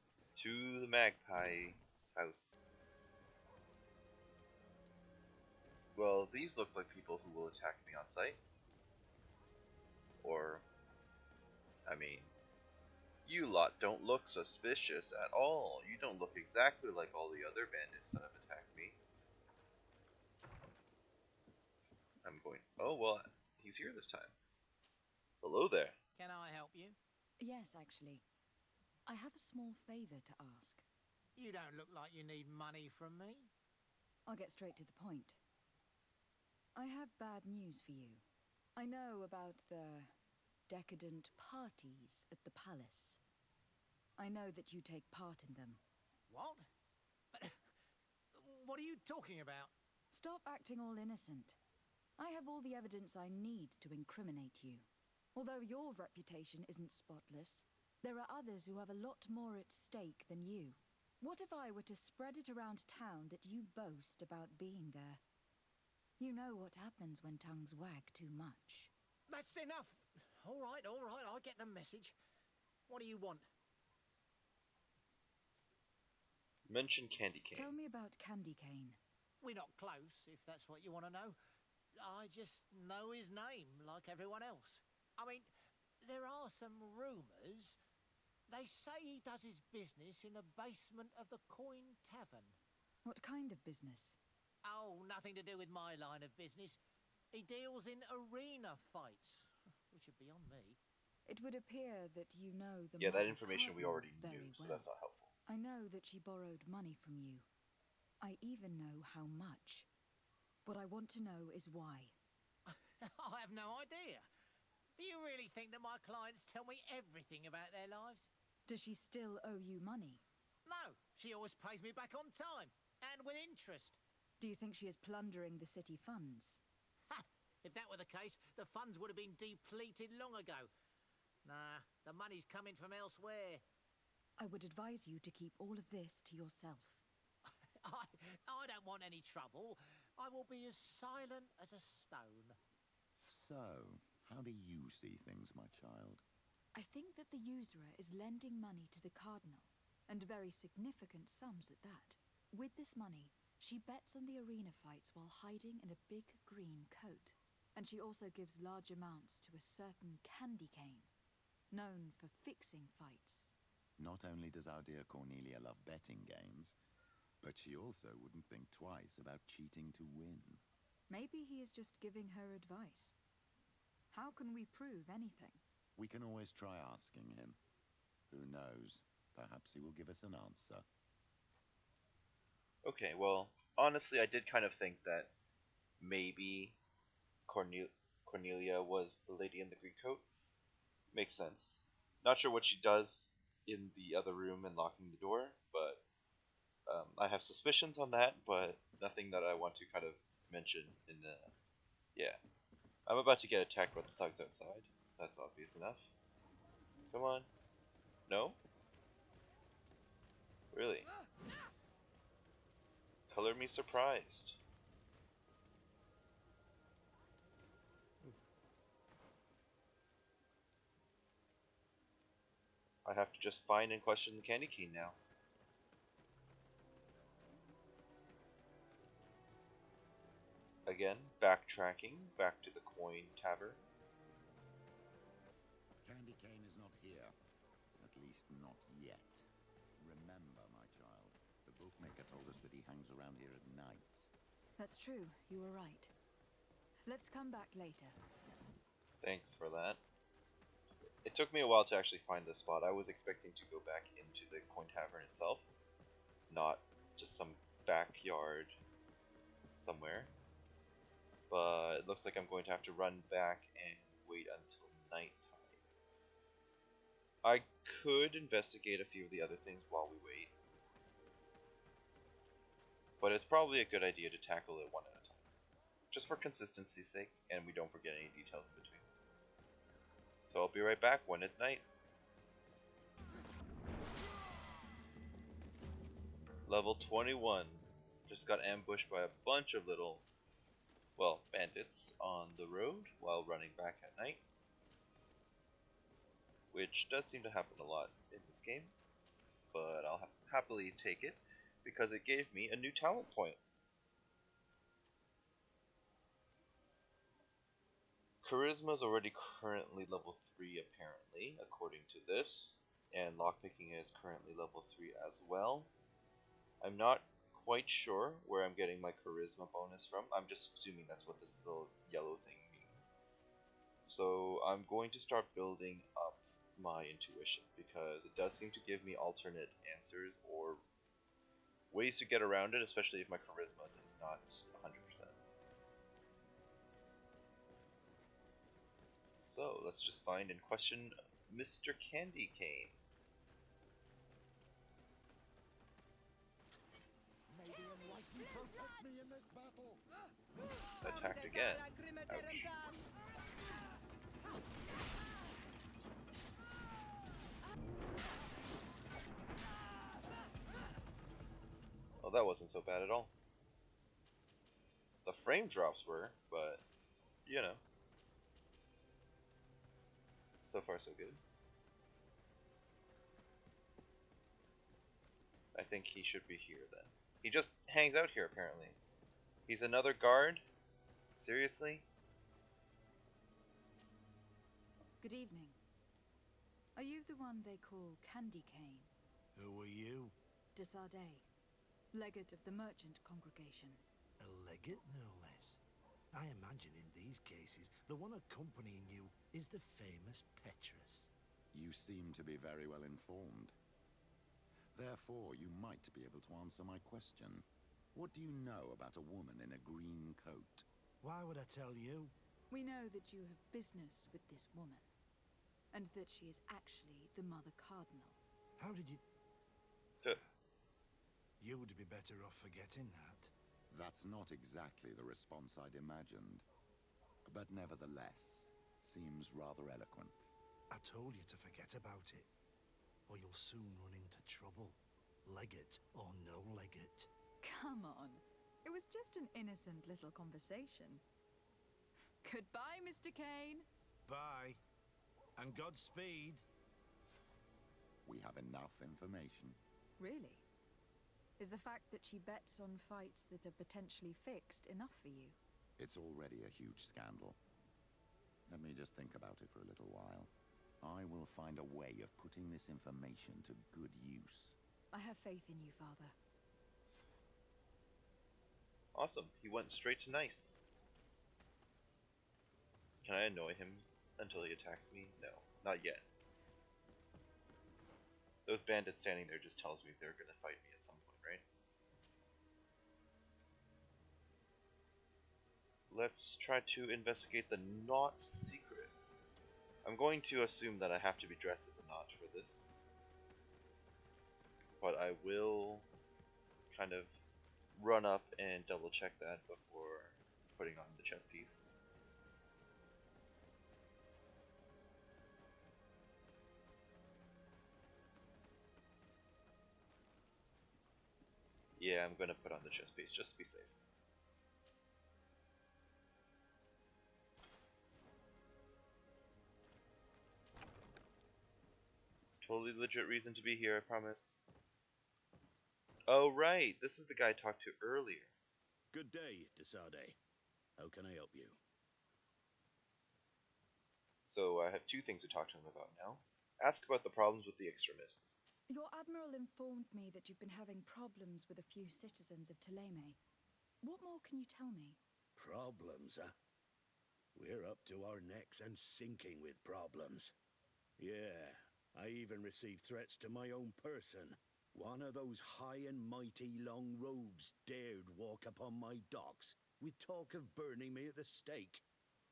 to the magpie's house. Well, these look like people who will attack me on sight. Or, I mean, you lot don't look suspicious at all. You don't look exactly like all the other bandits that have attacked me. I'm going, oh well, he's here this time. Hello there. Can I help you? Yes, actually. I have a small favor to ask. You don't look like you need money from me. I'll get straight to the point. I have bad news for you. I know about the decadent parties at the palace. I know that you take part in them. What? But what are you talking about? Stop acting all innocent. I have all the evidence I need to incriminate you. Although your reputation isn't spotless, there are others who have a lot more at stake than you. What if I were to spread it around town that you boast about being there? You know what happens when tongues wag too much. That's enough. All right, I get the message. What do you want? Mention Candy Cane. Tell me about Candy Cane. We're not close, if that's what you want to know. I just know his name, like everyone else. I mean, there are some rumours. They say he does his business in the basement of the Coin Tavern. What kind of business? Oh, nothing to do with my line of business. He deals in arena fights, which would be on me. It would appear that you know the Yeah, that mother information we partner already very knew, so well. that's not helpful. I know that she borrowed money from you. I even know how much. What I want to know is why. I have no idea. Do you really think that my clients tell me everything about their lives? Does she still owe you money? No, she always pays me back on time, and with interest. Do you think she is plundering the city funds? Ha! If that were the case, the funds would have been depleted long ago. Nah, the money's coming from elsewhere. I would advise you to keep all of this to yourself. I don't want any trouble. I will be as silent as a stone. So, how do you see things, my child? I think that the usurer is lending money to the Cardinal, and very significant sums at that. With this money, she bets on the arena fights while hiding in a big green coat. And she also gives large amounts to a certain Candy Cane, known for fixing fights. Not only does our dear Cornelia love betting games, but she also wouldn't think twice about cheating to win. Maybe he is just giving her advice. How can we prove anything? We can always try asking him. Who knows? Perhaps he will give us an answer. Okay, well, honestly, I did kind of think that maybe Cornelia was the lady in the green coat. Makes sense. Not sure what she does in the other room and locking the door, but I have suspicions on that, but nothing that I want to kind of mention in the... Yeah. I'm about to get attacked by the thugs outside. That's obvious enough. Come on. No? Really? Color me surprised. have to just find and question the candy cane now. Again, backtracking back to the coin tavern. Candy cane is not here. At least not yet. Remember, my child, the bookmaker told us that he hangs around here at night. That's true, you were right. Let's come back later. Thanks for that. It took me a while to actually find this spot. I was expecting to go back into the coin tavern itself, not just some backyard somewhere. But it looks like I'm going to have to run back and wait until nighttime. I could investigate a few of the other things while we wait, but it's probably a good idea to tackle it one at a time, just for consistency's sake, and we don't forget any details in between. So I'll be right back when it's night. Level 21. Just got ambushed by a bunch of little, well, bandits on the road while running back at night, which does seem to happen a lot in this game, but I'll happily take it because it gave me a new talent point. Charisma is already currently level 3 apparently, according to this, and lockpicking is currently level 3 as well. I'm not quite sure where I'm getting my charisma bonus from. I'm just assuming that's what this little yellow thing means. So I'm going to start building up my intuition because it does seem to give me alternate answers or ways to get around it, especially if my charisma is not 100%. So let's just find and question Mr. Candy Cane. May the Enlightened protect me in this battle. Attacked again. Ouch. Well, that wasn't so bad at all. The frame drops were, but you know. So far, so good. I think he should be here then. He just hangs out here, apparently. He's another guard? Seriously? Good evening. Are you the one they call Candy Cane? Who are you? Desardet, legate of the merchant congregation. A legate, no less. I imagine in these cases, the one accompanying you is the famous Petrus. You seem to be very well informed. Therefore, you might be able to answer my question. What do you know about a woman in a green coat? Why would I tell you? We know that you have business with this woman, and that she is actually the Mother Cardinal. How did you... You would be better off forgetting that. That's not exactly the response I'd imagined. But nevertheless, seems rather eloquent. I told you to forget about it, or you'll soon run into trouble. Legate or no legate. Come on. It was just an innocent little conversation. Goodbye, Mr. Cane. Bye. And Godspeed. We have enough information. Really? Is the fact that she bets on fights that are potentially fixed enough for you? It's already a huge scandal. Let me just think about it for a little while. I will find a way of putting this information to good use. I have faith in you, Father. Awesome. He went straight to nice. Can I annoy him until he attacks me? No, not yet. Those bandits standing there just tells me they're gonna fight me at some point, right? Let's try to investigate the Knot secrets. I'm going to assume that I have to be dressed as a Knot for this, but I will kind of run up and double check that before putting on the chess piece. Yeah, I'm gonna put on the chess piece just to be safe. totally legit reason to be here, I promise. Oh, right. This is the guy I talked to earlier. Good day, Desade. How can I help you? So I have two things to talk to him about now. Ask about the problems with the extremists. Your admiral informed me that you've been having problems with a few citizens of Thélème. What more can you tell me? Problems, huh? We're up to our necks and sinking with problems. Yeah, I even received threats to my own person. One of those high and mighty long robes dared walk upon my docks with talk of burning me at the stake.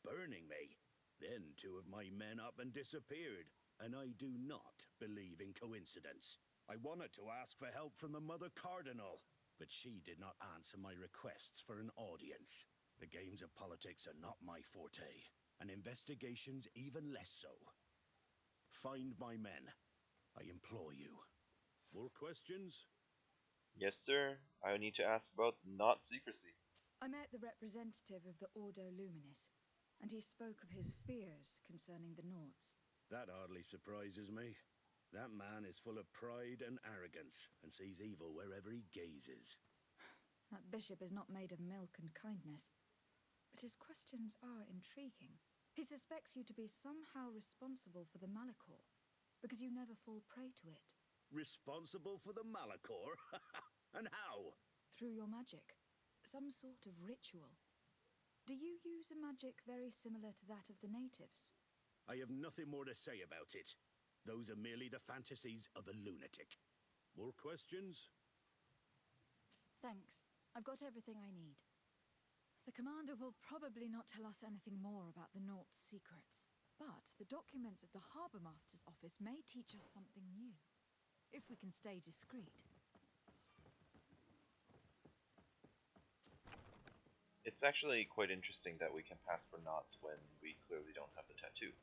Burning me? Then two of my men up and disappeared, and I do not believe in coincidence. I wanted to ask for help from the Mother Cardinal, but she did not answer my requests for an audience. The games of politics are not my forte, and investigations even less so. Find my men, I implore you. More questions? Yes, sir. I need to ask about not secrecy. I met the representative of the Ordo Luminis, and he spoke of his fears concerning the Nauts. That hardly surprises me. That man is full of pride and arrogance, and sees evil wherever he gazes. That bishop is not made of milk and kindness, but his questions are intriguing. He suspects you to be somehow responsible for the Malachor, because you never fall prey to it. Responsible for the Malachor? And how? Through your magic. Some sort of ritual. Do you use a magic very similar to that of the natives? I have nothing more to say about it. Those are merely the fantasies of a lunatic. More questions? Thanks. I've got everything I need. The commander will probably not tell us anything more about the Nauts' secrets, but the documents at the Harbour Master's office may teach us something new, if we can stay discreet. It's actually quite interesting that we can pass for Nauts when we clearly don't have the tattoo.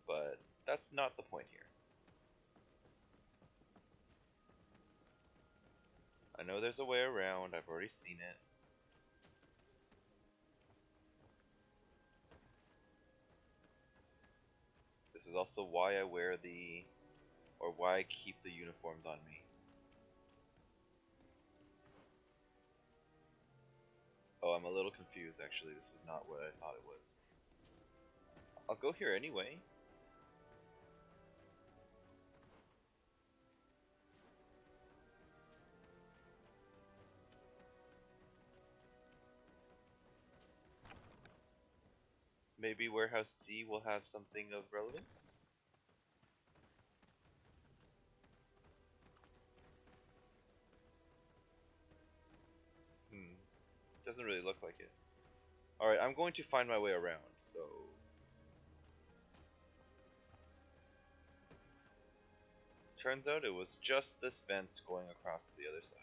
But that's not the point here. I know there's a way around, I've already seen it. This is also why I wear why I keep the uniforms on me. Oh, I'm a little confused actually, this is not what I thought it was. I'll go here anyway. Maybe Warehouse D will have something of relevance? Doesn't really look like it. Alright, I'm going to find my way around, so... Turns out it was just this fence going across to the other side.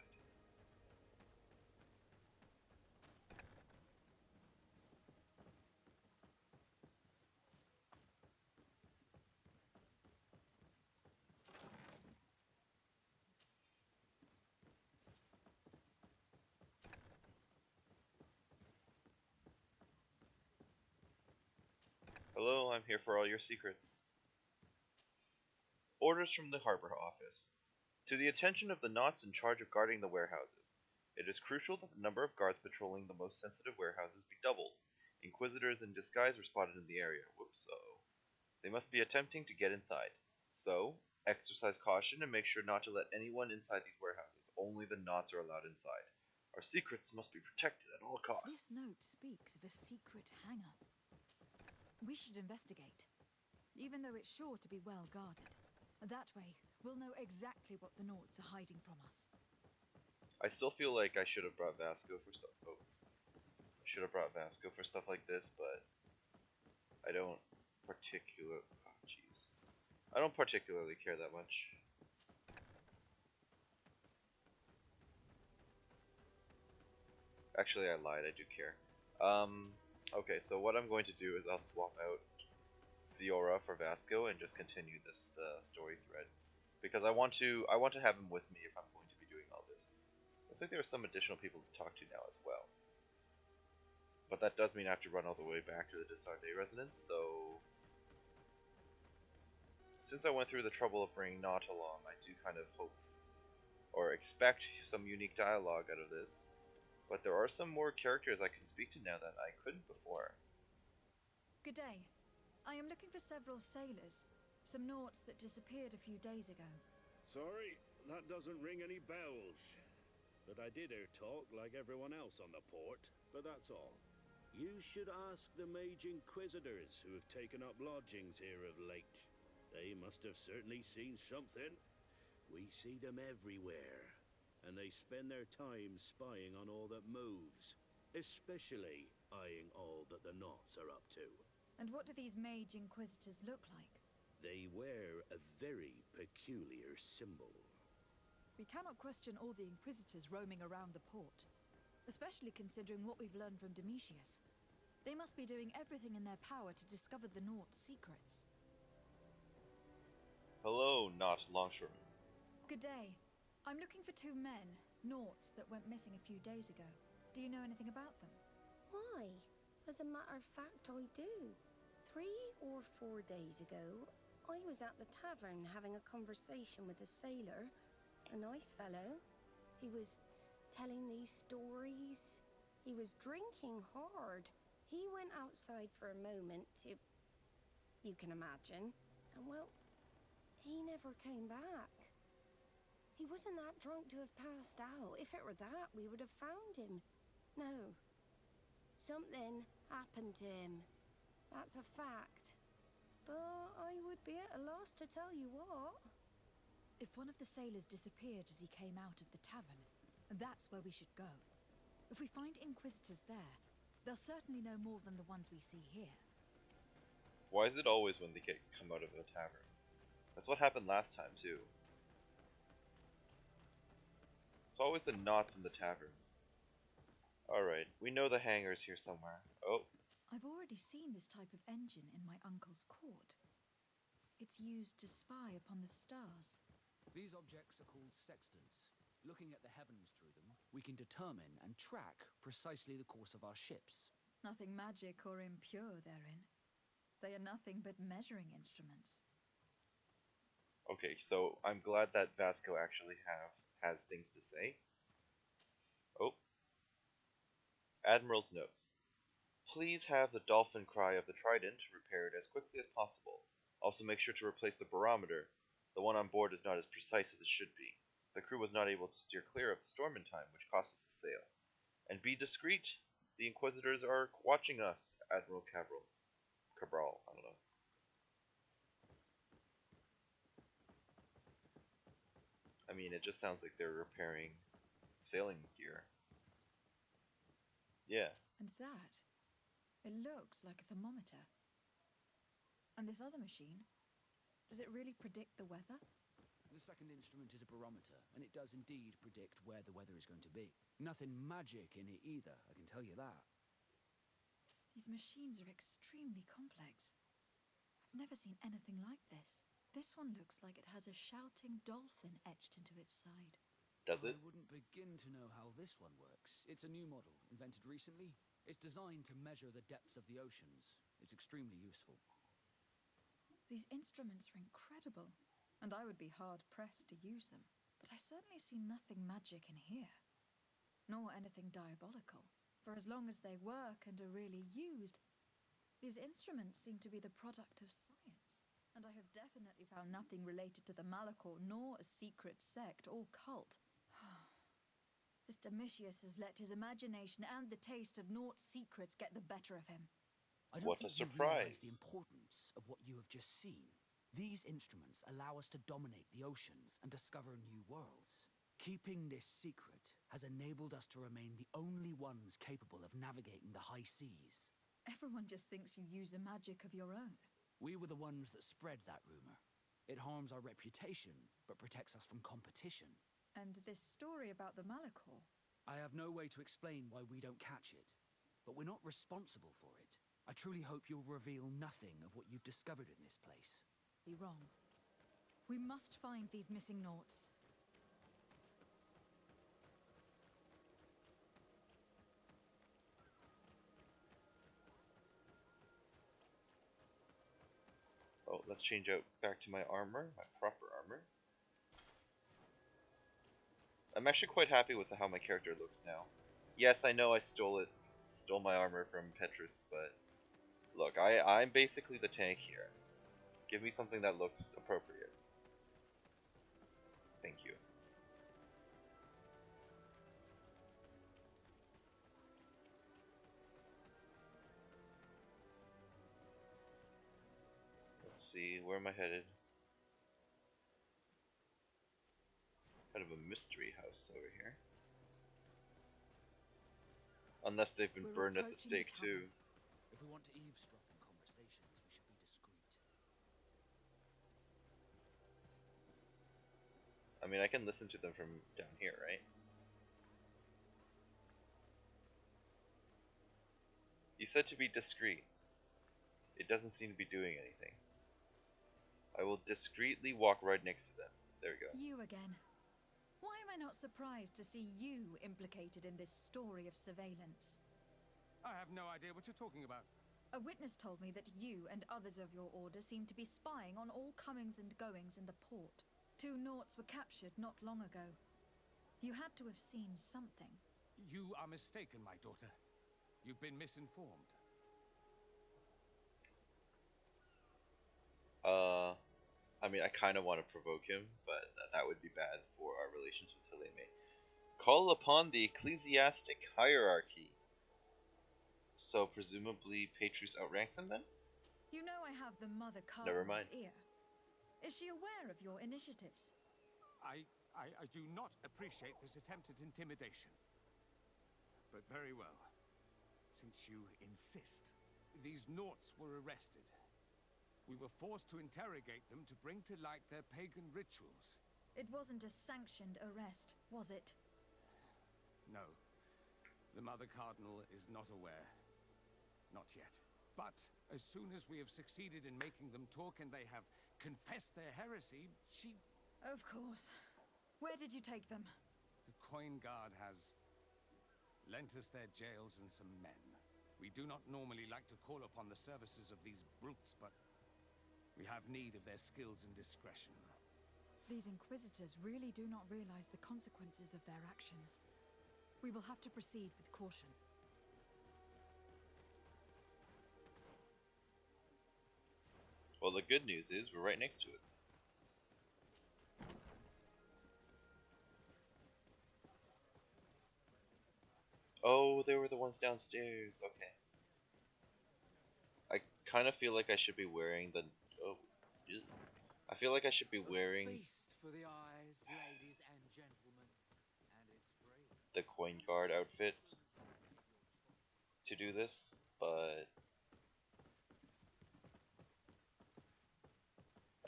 Hello, I'm here for all your secrets. Orders from the Harbor Office. To the attention of the Nauts in charge of guarding the warehouses. It is crucial that the number of guards patrolling the most sensitive warehouses be doubled. Inquisitors in disguise were spotted in the area. Whoops, they must be attempting to get inside. So, exercise caution and make sure not to let anyone inside these warehouses. Only the Nauts are allowed inside. Our secrets must be protected at all costs. This note speaks of a secret hangar. We should investigate, even though it's sure to be well guarded. That way, we'll know exactly what the Nauts are hiding from us. I still feel like I should have brought Vasco for stuff. Oh, I should have brought Vasco for stuff like this, but I don't particularly. Oh, jeez, I don't particularly care that much. Actually, I lied. I do care. Okay, so what I'm going to do is I'll swap out Ziora for Vasco and just continue this story thread, because I want to have him with me if I'm going to be doing all this. Looks like there are some additional people to talk to now as well, but that does mean I have to run all the way back to the Desarde residence. So since I went through the trouble of bringing Not along, I do kind of hope or expect some unique dialogue out of this. But there are some more characters I can speak to now that I couldn't before. Good day. I am looking for several sailors, some Nauts that disappeared a few days ago. Sorry, that doesn't ring any bells. But I did hear talk like everyone else on the port, but that's all. You should ask the Mage Inquisitors who have taken up lodgings here of late. They must have certainly seen something. We see them everywhere, and they spend their time spying on all that moves, especially eyeing all that the Nauts are up to. And what do these Mage Inquisitors look like? They wear a very peculiar symbol. We cannot question all the Inquisitors roaming around the port, especially considering what we've learned from Domitius. They must be doing everything in their power to discover the Nauts' secrets. Hello, Not Longshoreman. Good day. I'm looking for two men, Nauts, that went missing a few days ago. Do you know anything about them? Why? As a matter of fact, I do. 3 or 4 days ago, I was at the tavern having a conversation with a sailor. A nice fellow. He was telling these stories. He was drinking hard. He went outside for a moment to... you can imagine. And well, he never came back. He wasn't that drunk to have passed out. If it were that, we would have found him. No. Something happened to him. That's a fact. But I would be at a loss to tell you what. If one of the sailors disappeared as he came out of the tavern, that's where we should go. If we find Inquisitors there, they'll certainly know more than the ones we see here. Why is it always when they come out of the tavern? That's what happened last time, too. It's always the Nauts in the taverns. Alright, we know the hangar's here somewhere. Oh. I've already seen this type of engine in my uncle's court. It's used to spy upon the stars. These objects are called sextants. Looking at the heavens through them, we can determine and track precisely the course of our ships. Nothing magic or impure therein. They are nothing but measuring instruments. Okay, so I'm glad that Vasco actually has things to say. Oh. Admiral's notes. Please have the dolphin cry of the Trident repaired as quickly as possible. Also make sure to replace the barometer. The one on board is not as precise as it should be. The crew was not able to steer clear of the storm in time, which cost us a sail. And be discreet. The Inquisitors are watching us, Admiral Cabral. I don't know. I mean, it just sounds like they're repairing sailing gear. Yeah. And that, it looks like a thermometer. And this other machine, does it really predict the weather? The second instrument is a barometer, and it does indeed predict where the weather is going to be. Nothing magic in it either, I can tell you that. These machines are extremely complex. I've never seen anything like this. This one looks like it has a shouting dolphin etched into its side. Does it? I wouldn't begin to know how this one works. It's a new model, invented recently. It's designed to measure the depths of the oceans. It's extremely useful. These instruments are incredible, and I would be hard-pressed to use them. But I certainly see nothing magic in here, nor anything diabolical. For as long as they work and are really used, these instruments seem to be the product of science. And I have definitely found nothing related to the Malachor, nor a secret sect or cult. This Domitius has let his imagination and the taste of Naught's secrets get the better of him. I don't think you realize the importance of what you have just seen. These instruments allow us to dominate the oceans and discover new worlds. Keeping this secret has enabled us to remain the only ones capable of navigating the high seas. Everyone just thinks you use a magic of your own. We were the ones that spread that rumor. It harms our reputation, but protects us from competition. And this story about the Malachor? I have no way to explain why we don't catch it, but we're not responsible for it. I truly hope you'll reveal nothing of what you've discovered in this place. You're wrong. We must find these missing Naughts. Oh, let's change out back to my armor, my proper armor. I'm actually quite happy with how my character looks now. Yes, I know I stole my armor from Petrus, but look, I'm basically the tank here. Give me something that looks appropriate. Thank you. Let's see, where am I headed? Kind of a mystery house over here. Unless they've been burned at the stake too. If we want to eavesdrop on conversations, we should be discreet. I mean, I can listen to them from down here, right? You said to be discreet. It doesn't seem to be doing anything. I will discreetly walk right next to them. There we go. You again. Why am I not surprised to see you implicated in this story of surveillance? I have no idea what you're talking about. A witness told me that you and others of your order seem to be spying on all comings and goings in the port. 2 Naughts were captured not long ago. You had to have seen something. You are mistaken, my daughter. You've been misinformed. I mean, I kind of want to provoke him, but that would be bad for our relations with Helene. Call upon the ecclesiastic hierarchy. So presumably Petrus outranks him then? You know I have the Mother Never Cardinal's mind. ear. Is she aware of your initiatives? I do not appreciate this attempted intimidation. But very well. Since you insist, these Naughts were arrested. We were forced to interrogate them to bring to light their pagan rituals. It wasn't a sanctioned arrest, was it? No. The Mother Cardinal is not aware. Not yet. But as soon as we have succeeded in making them talk and they have confessed their heresy, she... Of course. Where did you take them? The Coin Guard has lent us their jails and some men. We do not normally like to call upon the services of these brutes, but we have need of their skills and discretion. These Inquisitors really do not realize the consequences of their actions. We will have to proceed with caution. Well, the good news is we're right next to it. Oh, they were the ones downstairs. Okay. I kind of feel like I should be wearing the... Oh, ew. I feel like I should be wearing... Feast for the eyes, ladies and gentlemen, and it's free. The Coin Guard outfit to do this, but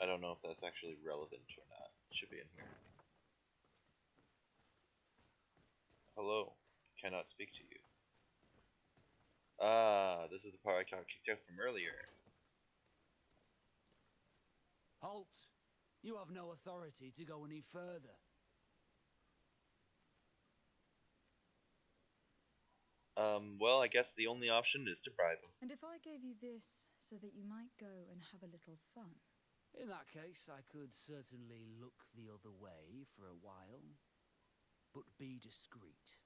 I don't know if that's actually relevant or not. It should be in here. Hello, cannot speak to you. Ah, this is the part I got kicked out from earlier. Halt! You have no authority to go any further. Well, I guess the only option is to bribe him. And if I gave you this so that you might go and have a little fun? In that case, I could certainly look the other way for a while. But be discreet.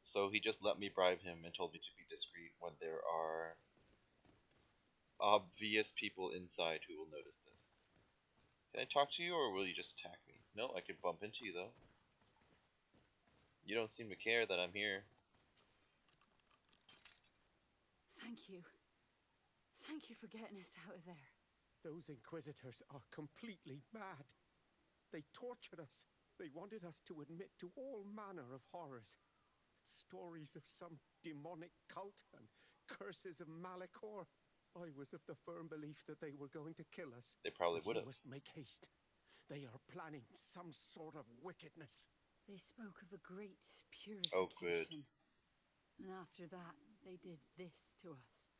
So he just let me bribe him and told me to be discreet when there are obvious people inside who will notice this. Can I talk to you, or will you just attack me? No, I could bump into you though. You don't seem to care that I'm here. Thank you. Thank you for getting us out of there. Those Inquisitors are completely mad. They tortured us. They wanted us to admit to all manner of horrors. Stories of some demonic cult and curses of Malachor. I was of the firm belief that they were going to kill us. They probably would have. You must make haste. They are planning some sort of wickedness. They spoke of a great purification. Oh, good. And after that, they did this to us.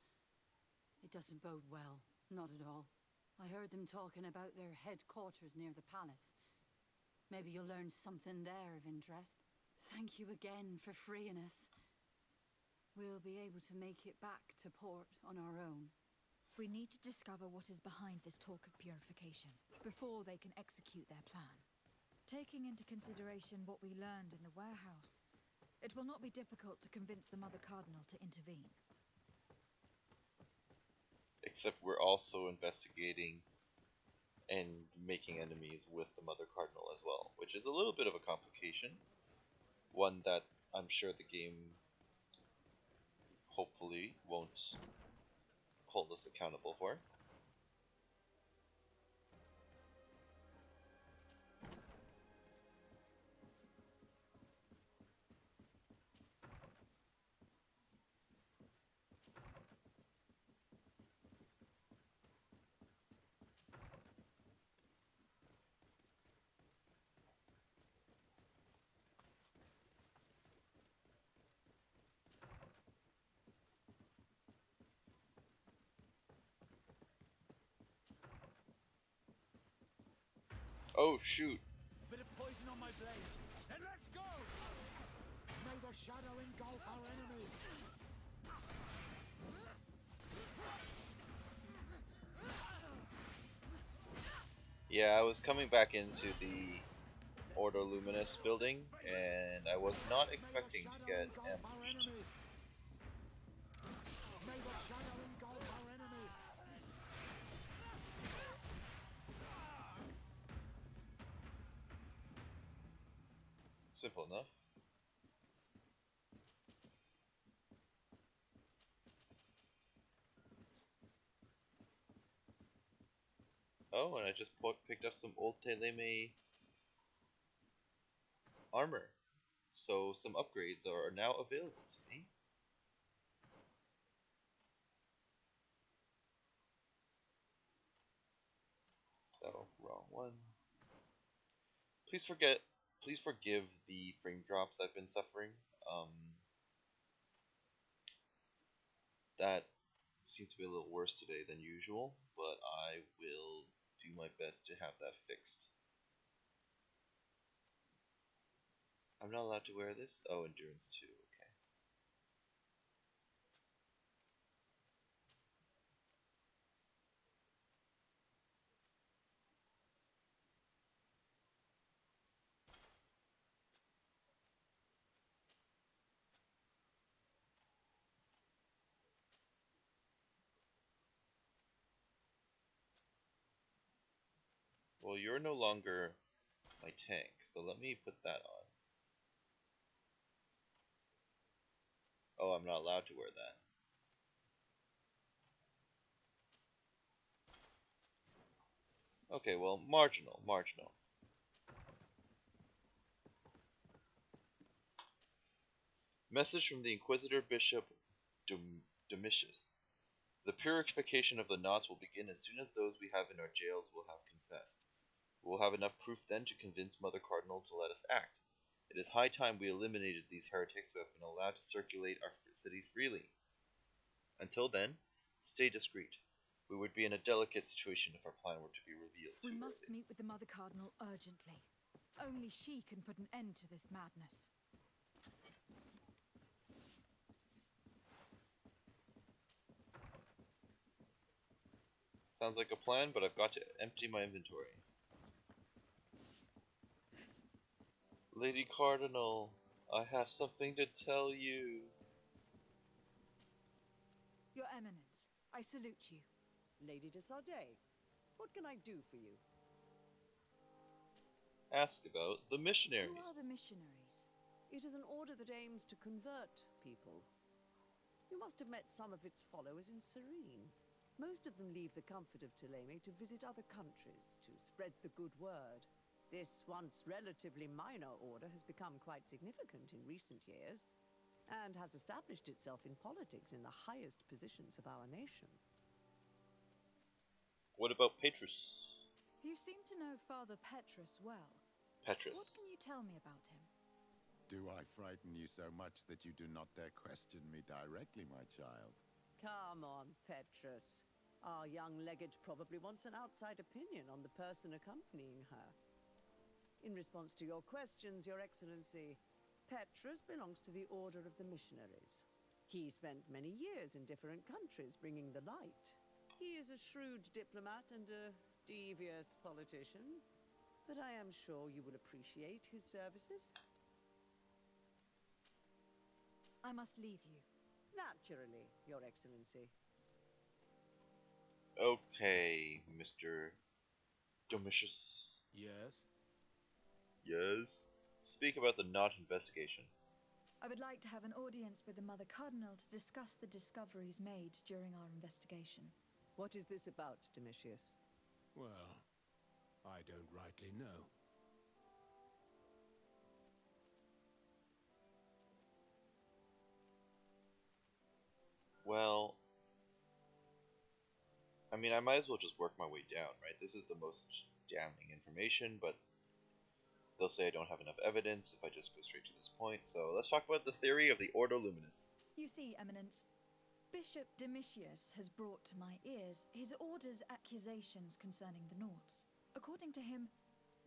It doesn't bode well. Not at all. I heard them talking about their headquarters near the palace. Maybe you'll learn something there of interest. Thank you again for freeing us. We'll be able to make it back to port on our own. We need to discover what is behind this talk of purification, before they can execute their plan. Taking into consideration what we learned in the warehouse, it will not be difficult to convince the Mother Cardinal to intervene. Except we're also investigating and making enemies with the Mother Cardinal as well, which is a little bit of a complication. One that I'm sure the game hopefully won't hold us accountable for. Oh shoot. A bit of poison on my blade. Then let's go! May the shadow engulf our enemies. Yeah, I was coming back into the Order Luminous building, and I was not expecting to get ambushed. May the shadow engulf our enemies. Simple enough. Oh, and I just picked up some old Teleme armor. So some upgrades are now available to me. Oh, wrong one. Please forgive the frame drops I've been suffering. That seems to be a little worse today than usual, but I will do my best to have that fixed. I'm not allowed to wear this? Oh, endurance 2, okay. Well, you're no longer my tank, so let me put that on. Oh, I'm not allowed to wear that. Okay, well, marginal. Message from the Inquisitor Bishop Domitius. The purification of the knots will begin as soon as those we have in our jails will have confessed. We will have enough proof then to convince Mother Cardinal to let us act. It is high time we eliminated these heretics who have been allowed to circulate our cities freely. Until then, stay discreet. We would be in a delicate situation if our plan were to be revealed too We must early. meet with the Mother Cardinal urgently. Only she can put an end to this madness. Sounds like a plan, but I've got to empty my inventory. Lady Cardinal, I have something to tell you. Your Eminence, I salute you. Lady de Sardet, what can I do for you? Ask about the missionaries. Who are the missionaries? It is an order that aims to convert people. You must have met some of its followers in Serene. Most of them leave the comfort of Teleme to visit other countries, to spread the good word. This once relatively minor order has become quite significant in recent years, and has established itself in politics in the highest positions of our nation. What about Petrus? You seem to know Father Petrus well. Petrus. What can you tell me about him? Do I frighten you so much that you do not dare question me directly, my child? Come on, Petrus. Our young legate probably wants an outside opinion on the person accompanying her. In response to your questions, Your Excellency, Petrus belongs to the Order of the Missionaries. He spent many years in different countries bringing the light. He is a shrewd diplomat and a devious politician, but I am sure you will appreciate his services. I must leave you. Naturally, Your Excellency. Okay, Mr. Domitius. Yes? Yes? Speak about the knot investigation. I would like to have an audience with the Mother Cardinal to discuss the discoveries made during our investigation. What is this about, Domitius? Well, I don't rightly know. Well, I mean, I might as well just work my way down, right? This is the most damning information, but they'll say I don't have enough evidence if I just go straight to this point. So let's talk about the theory of the Ordo Luminis. You see, Eminence, Bishop Domitius has brought to my ears his order's accusations concerning the Nauts. According to him,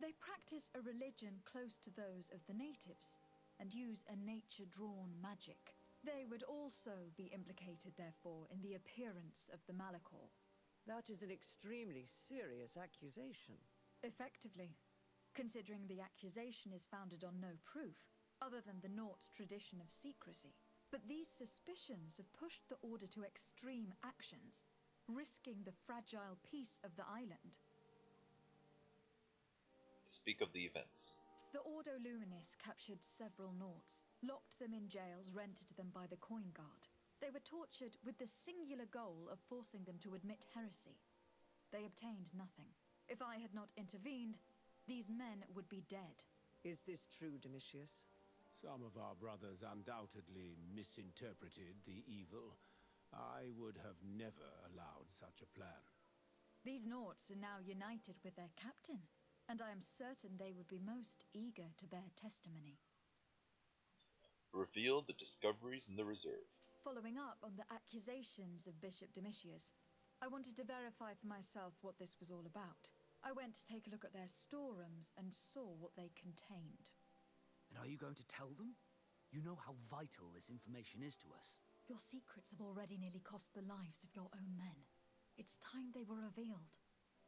they practice a religion close to those of the natives and use a nature-drawn magic. They would also be implicated, therefore, in the appearance of the Malachor. That is an extremely serious accusation. Effectively, considering the accusation is founded on no proof, other than the Nauts' tradition of secrecy. But these suspicions have pushed the Order to extreme actions, risking the fragile peace of the island. Speak of the events. The Ordo Luminis captured several Nauts, locked them in jails rented to them by the Coin Guard. They were tortured with the singular goal of forcing them to admit heresy. They obtained nothing. If I had not intervened, these men would be dead. Is this true, Domitius? Some of our brothers undoubtedly misinterpreted the evil. I would have never allowed such a plan. These Nauts are now united with their captain, and I am certain they would be most eager to bear testimony. Reveal the discoveries in the reserve. Following up on the accusations of Bishop Domitius, I wanted to verify for myself what this was all about. I went to take a look at their storerooms and saw what they contained. And are you going to tell them? You know how vital this information is to us. Your secrets have already nearly cost the lives of your own men. It's time they were revealed.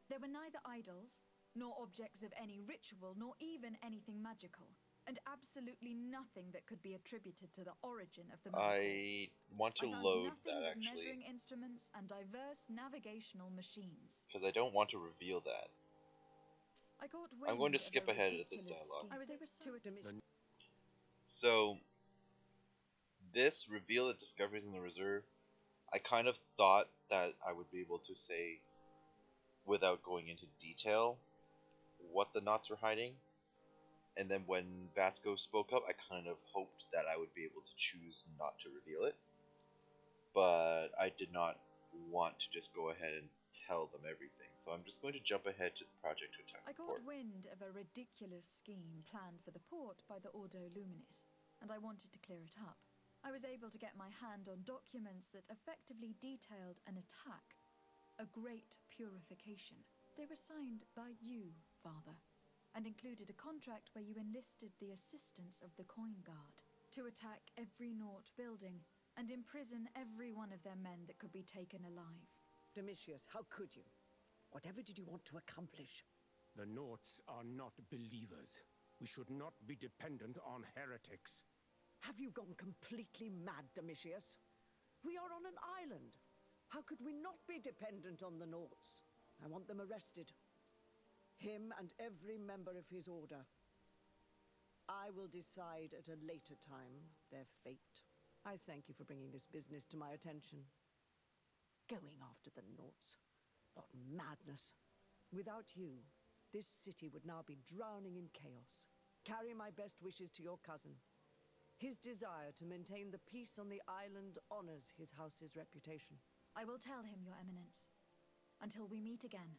They were neither idols, nor objects of any ritual, nor even anything magical, and absolutely nothing that could be attributed to the origin of the Malachor. I want to load that, but actually, measuring instruments and diverse navigational machines. because I don't want to reveal that. I got I'm going to wind of skip a ahead of this ridiculous dialogue. scheme. I was able to So, this reveal the discoveries in the reserve, I kind of thought that I would be able to say, without going into detail, what the knots were hiding. And then when Vasco spoke up, I kind of hoped that I would be able to choose not to reveal it. But I did not want to just go ahead and tell them everything. So I'm just going to jump ahead to the project to attack I the got port. wind of a ridiculous scheme planned for the port by the Ordo Luminis, and I wanted to clear it up. I was able to get my hand on documents that effectively detailed an attack, a great purification. They were signed by you, Father, and included a contract where you enlisted the assistance of the Coin Guard to attack every Naut building and imprison every one of their men that could be taken alive. Domitius, how could you? Whatever did you want to accomplish? The Nauts are not believers. We should not be dependent on heretics. Have you gone completely mad, Domitius? We are on an island. How could we not be dependent on the Nauts? I want them arrested. Him and every member of his order. I will decide at a later time their fate. I thank you for bringing this business to my attention. Going after the Nauts. What madness. Without you, this city would now be drowning in chaos. Carry my best wishes to your cousin. His desire to maintain the peace on the island honors his house's reputation. I will tell him, Your Eminence. Until we meet again.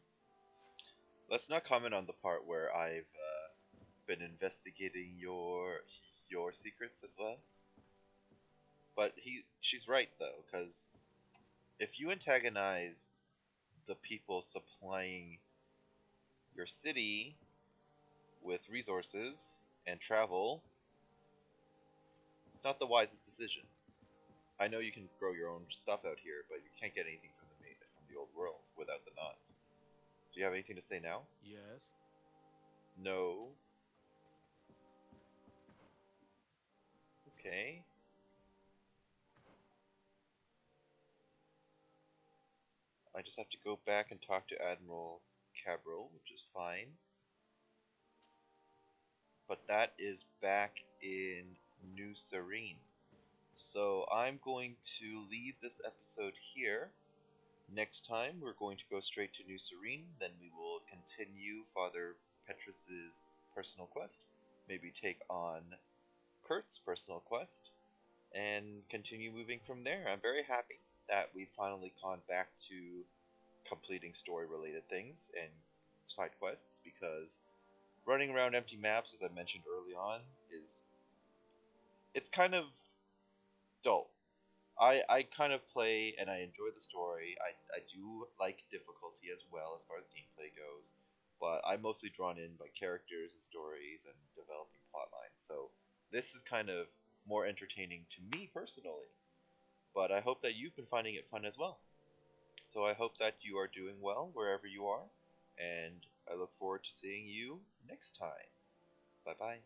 Let's not comment on the part where I've been investigating your secrets as well. But she's right though, because if you antagonize the people supplying your city with resources and travel, it's not the wisest decision. I know you can grow your own stuff out here, but you can't get anything from the the old world without the knots. Do you have anything to say now? Yes. No. Okay. I just have to go back and talk to Admiral Cabral, which is fine. But that is back in New Serene. So I'm going to leave this episode here. Next time we're going to go straight to New Serene, then we will continue Father Petrus's personal quest, maybe take on Kurt's personal quest, and continue moving from there. I'm very happy that we've finally gone back to completing story-related things and side quests, because running around empty maps, as I mentioned early on, it's kind of dull. I kind of play and I enjoy the story. I do like difficulty as well as far as gameplay goes, but I'm mostly drawn in by characters and stories and developing plot lines. So this is kind of more entertaining to me personally, but I hope that you've been finding it fun as well. So I hope that you are doing well wherever you are, and I look forward to seeing you next time. Bye bye.